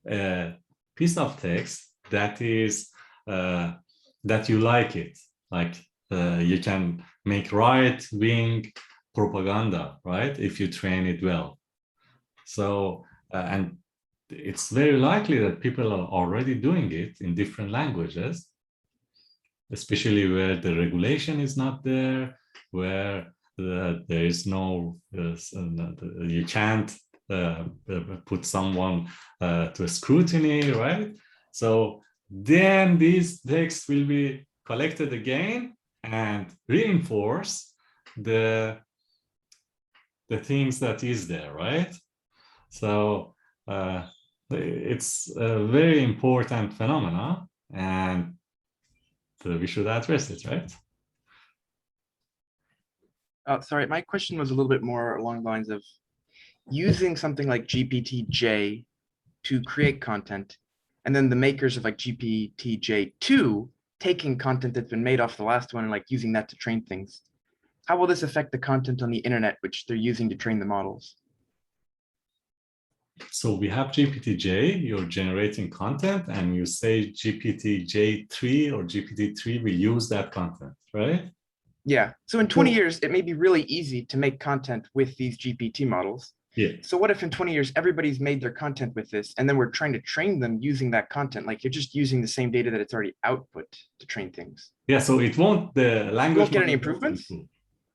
a piece of text that is that you like it. Like you can make right-wing propaganda, right? If you train it well. So and it's very likely that people are already doing it in different languages, especially where the regulation is not there, where there is no, you can't put someone to a scrutiny, right? So then these texts will be collected again and reinforce the things that is there, right? So it's a very important phenomena, and we should address it, right? Sorry, my question was a little bit more along the lines of using something like GPT-J to create content, and then the makers of like GPT-J2 taking content that's been made off the last one and like using that to train things. How will this affect the content on the internet which they're using to train the models? So we have GPT-J, you're generating content, and you say GPT-J3 or GPT-3 will use that content, right? Yeah. So in 20 years, it may be really easy to make content with these GPT models. Yeah. So what if in 20 years, everybody's made their content with this, and then we're trying to train them using that content? Like you're just using the same data that it's already output to train things. Yeah, so it won't, the language won't get any model improvements? improve,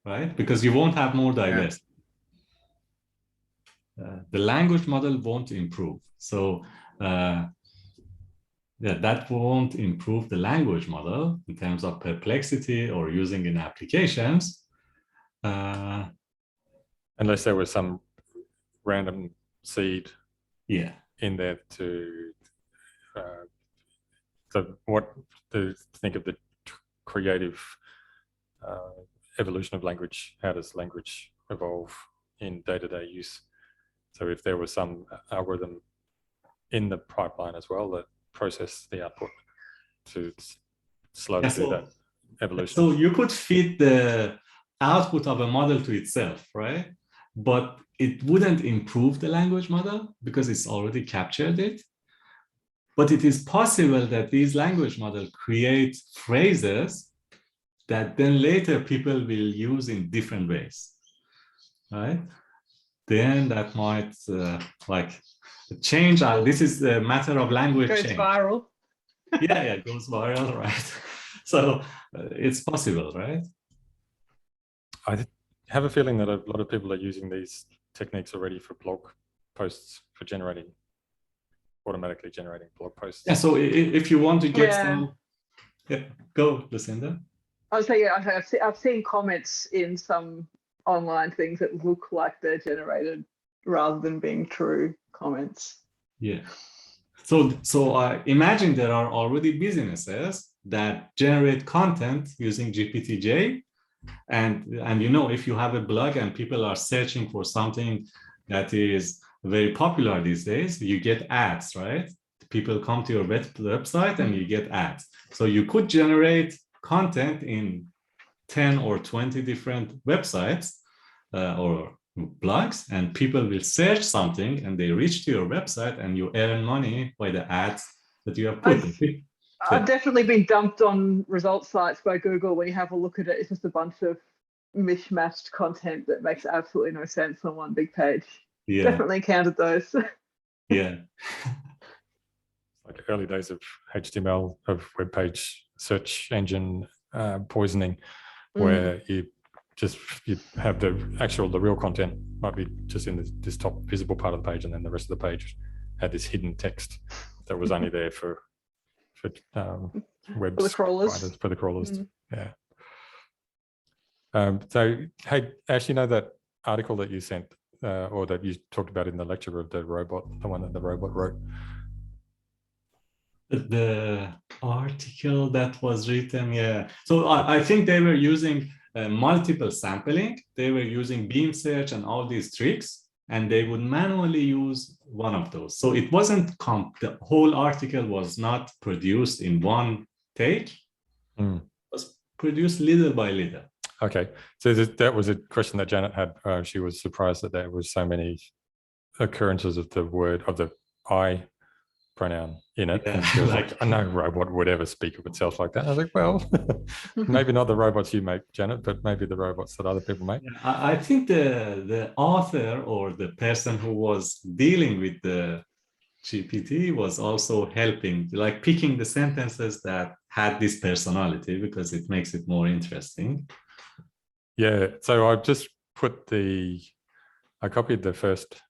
right? Because you won't have more diversity. The language model won't improve. So yeah, that won't improve the language model in terms of perplexity or using in applications. Unless there was some random seed Yeah. in there to So what to think of the creative evolution of language? How does language evolve in day-to-day use? So if there was some algorithm in the pipeline as well that process the output to slow through that evolution. So you could feed the output of a model to itself, right? But it wouldn't improve the language model because it's already captured it. But it is possible that these language models create phrases that then later people will use in different ways, right? Then that might like change. This is a matter of language Goes change. viral. Yeah, it goes viral, right? So it's possible, right? I have a feeling that a lot of people are using these techniques already for blog posts, for automatically generating blog posts. Yeah, so if you want to get some, go, Lucinda. I was saying, I've seen comments in some online things that look like they're generated rather than being true comments. Yeah. So I imagine there are already businesses that generate content using GPT-J. And if you have a blog and people are searching for something that is very popular these days, you get ads, right? People come to your website and you get ads. So you could generate content in 10 or 20 different websites or blogs, and people will search something and they reach to your website and you earn money by the ads that you have put. I've definitely been dumped on results sites by Google. When you have a look at it, it's just a bunch of mishmashed content that makes absolutely no sense on one big page. Yeah. Definitely encountered those. Yeah. Like early days of HTML, of web page search engine poisoning, where you have the real content might be just in this top visible part of the page, and then the rest of the page had this hidden text that was only there for web crawlers. For the crawlers. Yeah. So hey, Ash, you know that article that you sent or that you talked about in the lecture of the robot, the one that the robot wrote? The article that was written, yeah. So I think they were using multiple sampling. They were using beam search and all these tricks, and they would manually use one of those. So it wasn't, the whole article was not produced in one take. It was produced little by little. Okay, so that was a question that Janet had. She was surprised that there was so many occurrences of the word, of the I pronoun in it. Yeah. And she was like, no robot would ever speak of itself like that. I was like, well, maybe not the robots you make, Janet, but maybe the robots that other people make. I think the author or the person who was dealing with the GPT was also helping, like picking the sentences that had this personality, because it makes it more interesting. Yeah, so I've just put I copied the first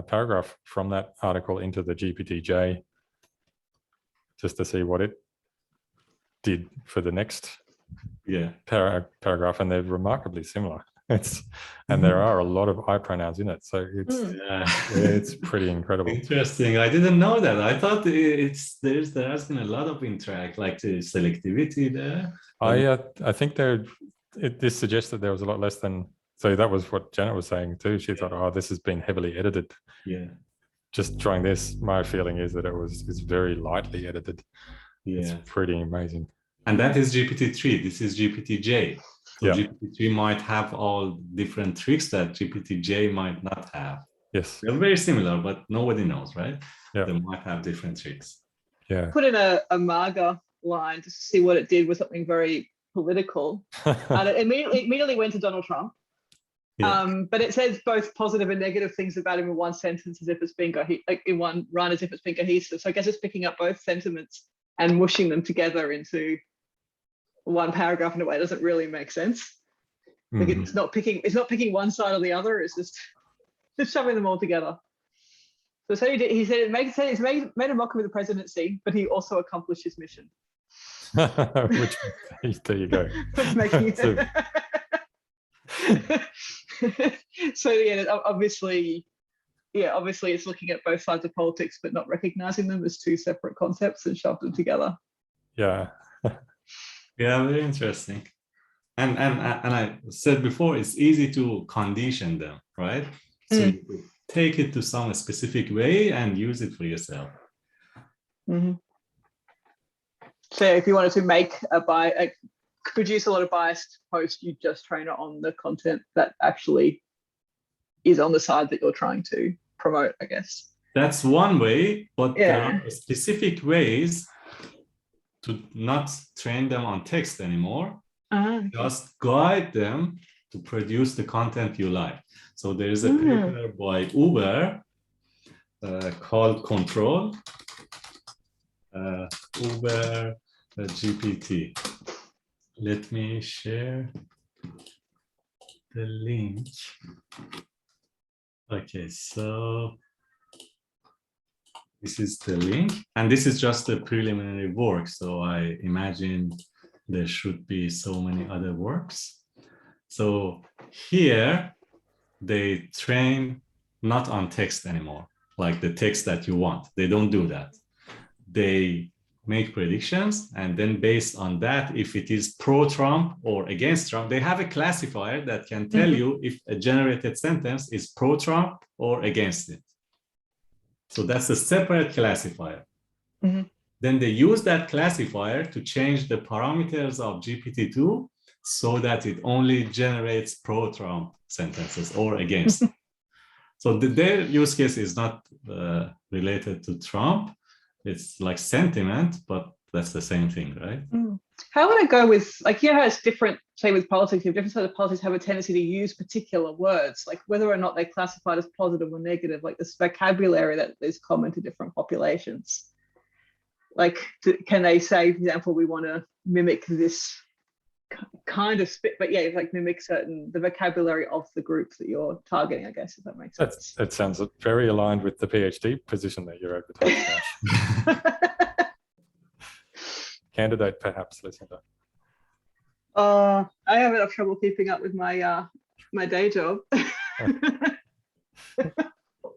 paragraph from that article into the GPT-J just to see what it did for the next paragraph, and they're remarkably similar. And there are a lot of I pronouns in it, so it's pretty incredible. Interesting. I didn't know that. I thought there has been a lot of interact, like the selectivity there. I think this suggests that there was a lot less than. So that was what Janet was saying too. She thought, oh, this has been heavily edited. Yeah. Just trying this, my feeling is that it's very lightly edited. Yeah. It's pretty amazing. And that is GPT-3. This is GPT-J. So yeah. GPT-3 might have all different tricks that GPT-J might not have. Yes. They're very similar, but nobody knows, right? Yeah. They might have different tricks. Yeah. Put in a MAGA line to see what it did with something very political. And it immediately went to Donald Trump. Yeah. But it says both positive and negative things about him in one sentence, as if it's being in one run, as if it's being cohesive. So I guess it's picking up both sentiments and mushing them together into one paragraph in a way that doesn't really make sense. Like it's not picking one side or the other. It's just shoving them all together. So he said he's made a mockery of the presidency, but he also accomplished his mission. Which, there you go. Making it. So yeah, obviously yeah, obviously it's looking at both sides of politics, but not recognizing them as two separate concepts and shoved them together. Yeah. Yeah, very interesting. And I said before, it's easy to condition them, right? So you could take it to some specific way and use it for yourself. Mm-hmm. So if you wanted to make produce a lot of biased posts, you just train it on the content that actually is on the side that you're trying to promote, I guess. That's one way, but there Yeah. are specific ways to not train them on text anymore. Just guide them to produce the content you like. So there is a paper by Uber called Control, Uber GPT. Let me share the link. Okay, so this is the link, and this is just a preliminary work. So I imagine there should be so many other works. So here they train not on text anymore, like the text that you want. They don't do that. They make predictions, and then based on that, if it is pro-Trump or against Trump, they have a classifier that can tell you if a generated sentence is pro-Trump or against it. So that's a separate classifier. Then they use that classifier to change the parameters of GPT-2 so that it only generates pro-Trump sentences or against. So their use case is not related to Trump. It's like sentiment, but that's the same thing, right? How would it go with, like, you know, how it's different, say with politics, if different sides of politics have a tendency to use particular words, like whether or not they're classified as positive or negative, like this vocabulary that is common to different populations. Like, can they say, for example, we want to mimic this kind of spit, but yeah, like mimic the vocabulary of the group that you're targeting, I guess, if that makes sense. That sounds very aligned with the PhD position that you're advertising now. Candidate, perhaps, Lucinda. I have enough trouble keeping up with my my day job.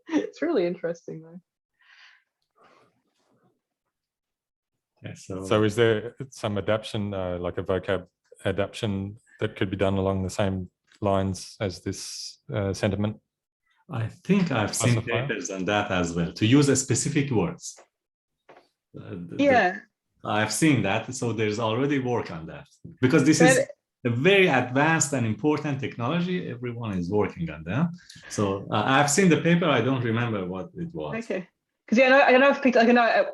It's really interesting, though. Yeah, so is there some adaptation, like a vocab adaptation that could be done along the same lines as this sentiment? I think I've seen papers on that as well, to use a specific words. I've seen that, so there's already work on that. Because this is a very advanced and important technology. Everyone is working on them. So I've seen the paper, I don't remember what it was. Okay. Because yeah, I know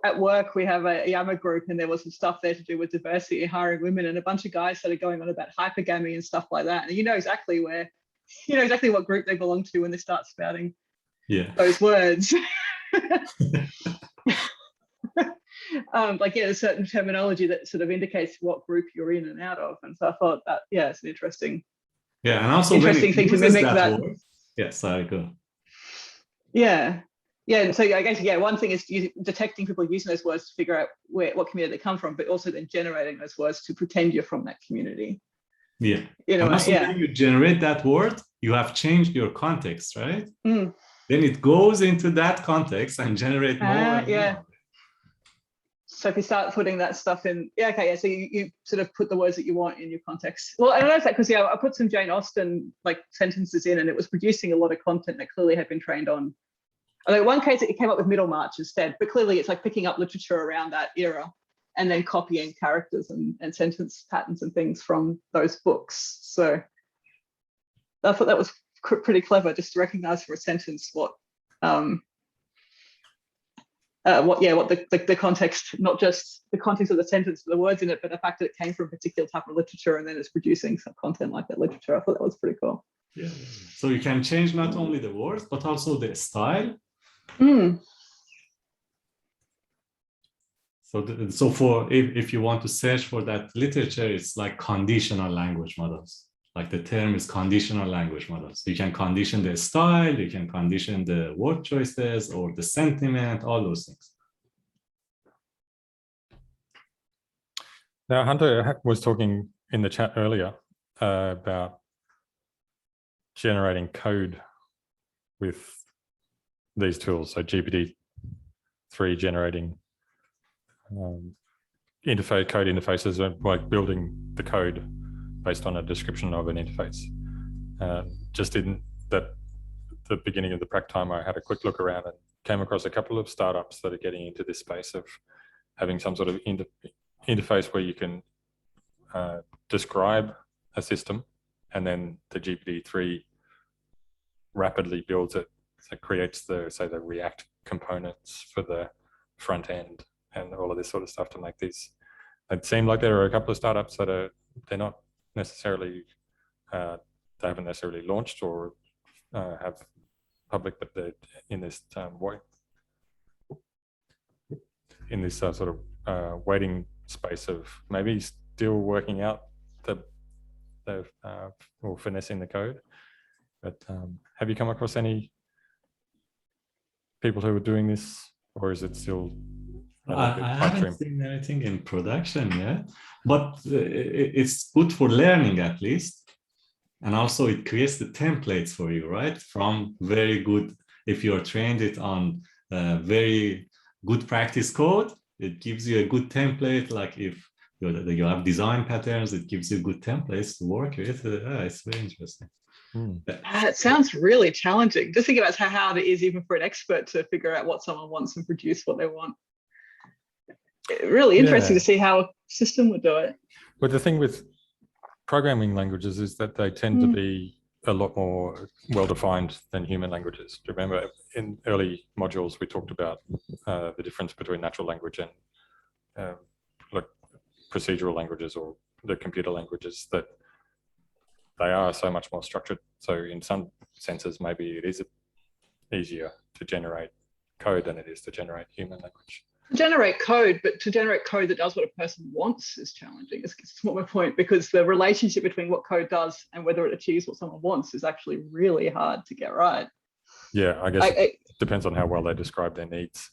at work we have a Yammer group, and there was some stuff there to do with diversity and hiring women, and a bunch of guys started going on about hypergamy and stuff like that. And you know exactly what group they belong to when they start spouting those words. Like, yeah, there's certain terminology that sort of indicates what group you're in and out of. And so I thought that, yeah, it's an interesting. Yeah, and also interesting thing to mimic that. Word, sorry, go. Yeah. Yeah, and so I guess, yeah, one thing is detecting people using those words to figure out what community they come from, but also then generating those words to pretend you're from that community. Yeah. You know, and also when you generate that word, you have changed your context, right? Then it goes into that context and generate more. And more. So if you start putting that stuff in, so you sort of put the words that you want in your context. Well, I don't know if that, because I put some Jane Austen like sentences in, and it was producing a lot of content that clearly had been trained on. Although in one case it came up with Middlemarch instead, but clearly it's like picking up literature around that era and then copying characters and sentence patterns and things from those books. So I thought that was pretty clever, just to recognize for a sentence what the context, not just the context of the sentence, the words in it, but the fact that it came from a particular type of literature and then it's producing some content like that literature. I thought that was pretty cool. Yeah. So you can change not only the words, but also the style. So for if you want to search for that literature, it's like conditional language models. Like the term is conditional language models. You can condition the style, you can condition the word choices or the sentiment, all those things. Now, Hunter was talking in the chat earlier about generating code with these tools. So GPT-3 generating code interfaces, and like building the code based on a description of an interface. Just in the beginning of the prac time, I had a quick look around and came across a couple of startups that are getting into this space of having some sort of interface where you can describe a system, and then the GPT-3 rapidly builds it. So it creates the React components for the front end and all of this sort of stuff to make these. It seemed like there are a couple of startups that they're not necessarily, they haven't necessarily launched or have public, but they're in this way, in this sort of waiting space of maybe still working out or finessing the code. But have you come across any people who are doing this, or is it still? I haven't seen anything in production yet, but it's good for learning at least. And also it creates the templates for you, right? From very good, if you're trained it on very good practice code, it gives you a good template. Like if you have design patterns, it gives you good templates to work with. It's very interesting. It sounds really challenging. Just think about how hard it is even for an expert to figure out what someone wants and produce what they want. Really interesting to see how a system would do it. But the thing with programming languages is that they tend to be a lot more well-defined than human languages. Do you remember in early modules we talked about the difference between natural language and like procedural languages or the computer languages, that they are so much more structured. So in some senses, maybe it is easier to generate code than it is to generate human language. To generate code, but to generate code that does what a person wants is challenging. It's not my point, because the relationship between what code does and whether it achieves what someone wants is actually really hard to get right. Yeah, I guess it depends on how well they describe their needs.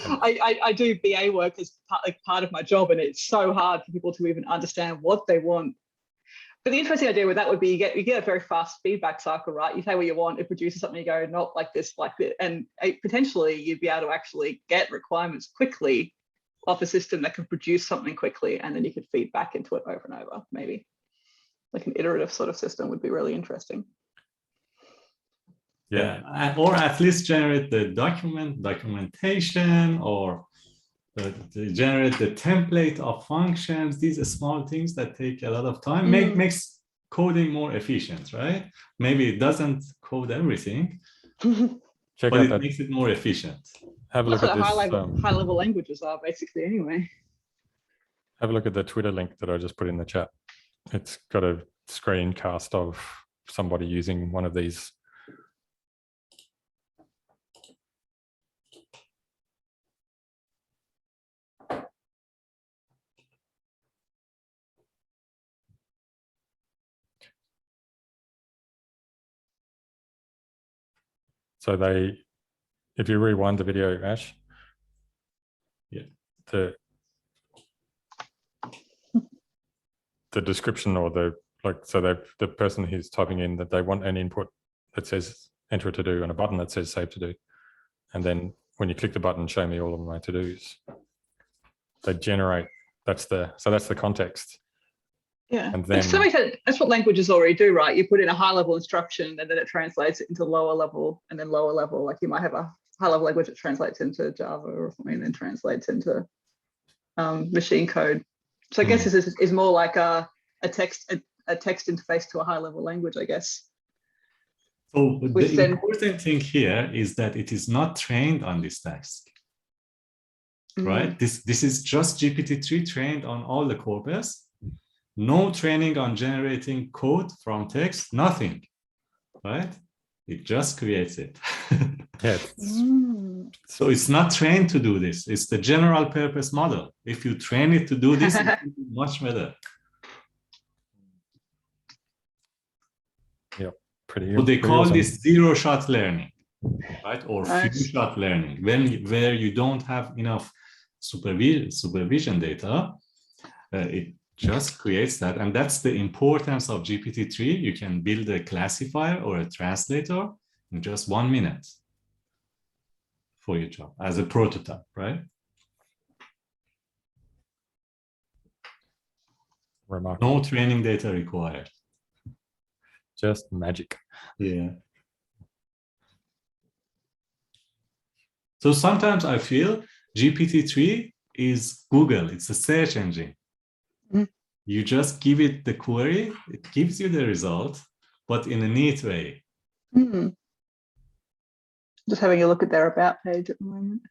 I do BA work as part of my job, and it's so hard for people to even understand what they want. But the interesting idea with that would be you get a very fast feedback cycle, right? You say what you want, it produces something, you go, not like this, like this. And potentially you'd be able to actually get requirements quickly off a system that can produce something quickly, and then you could feed back into it over and over, maybe. Like an iterative sort of system would be really interesting. Yeah, or at least generate the documentation, or generate the template of functions. These are small things that take a lot of time, makes coding more efficient, right? Maybe it doesn't code everything, but it makes it more efficient. Have a look at this. High level languages are basically anyway. Have a look at the Twitter link that I just put in the chat. It's got a screencast of somebody using one of these. So if you rewind the video, Ash, the description, or the person who's typing in that they want an input that says enter to do and a button that says save to do, and then when you click the button, show me all of my to dos, they generate. That's the context. Yeah, and then that's what languages already do, right? You put in a high level instruction and then it translates it into lower level and then lower level. Like you might have a high level language that translates into Java or something and then translates into machine code. So I guess this is more like a text interface to a high level language, I guess. So the important thing here is that it is not trained on this task, right? This is just GPT-3 trained on all the corpus. No training on generating code from text, nothing, right? It just creates it. So it's not trained to do this. It's the general purpose model. If you train it to do this, it will be much better. Yep, pretty. So they call awesome. this zero-shot learning, right? Or few-shot learning. Where you don't have enough supervision data, it just creates that. And that's the importance of GPT-3. You can build a classifier or a translator in just 1 minute for your job as a prototype, right? Remarkable. No training data required. Just magic. Yeah. So sometimes I feel GPT-3 is Google. It's a search engine. Mm. You just give it the query, it gives you the result, but in a neat way. Hmm. Just having a look at their about page at the moment.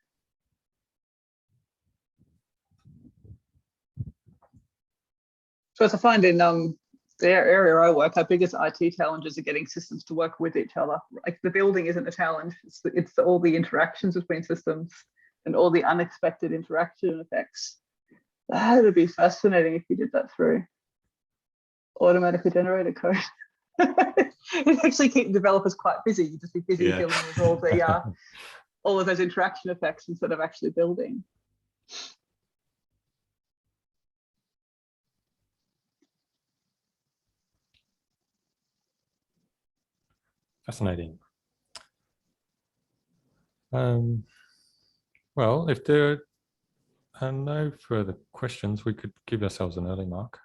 So as I find in the area I work, our biggest IT challenges are getting systems to work with each other. Like the building isn't the challenge, it's all the interactions between systems and all the unexpected interaction effects. That would be fascinating if you did that through automatically generated code. It actually keep developers quite busy. You'd just be busy Yeah. dealing with all of those interaction effects instead of actually building. Fascinating. Well, if there are no further questions, we could give ourselves an early mark.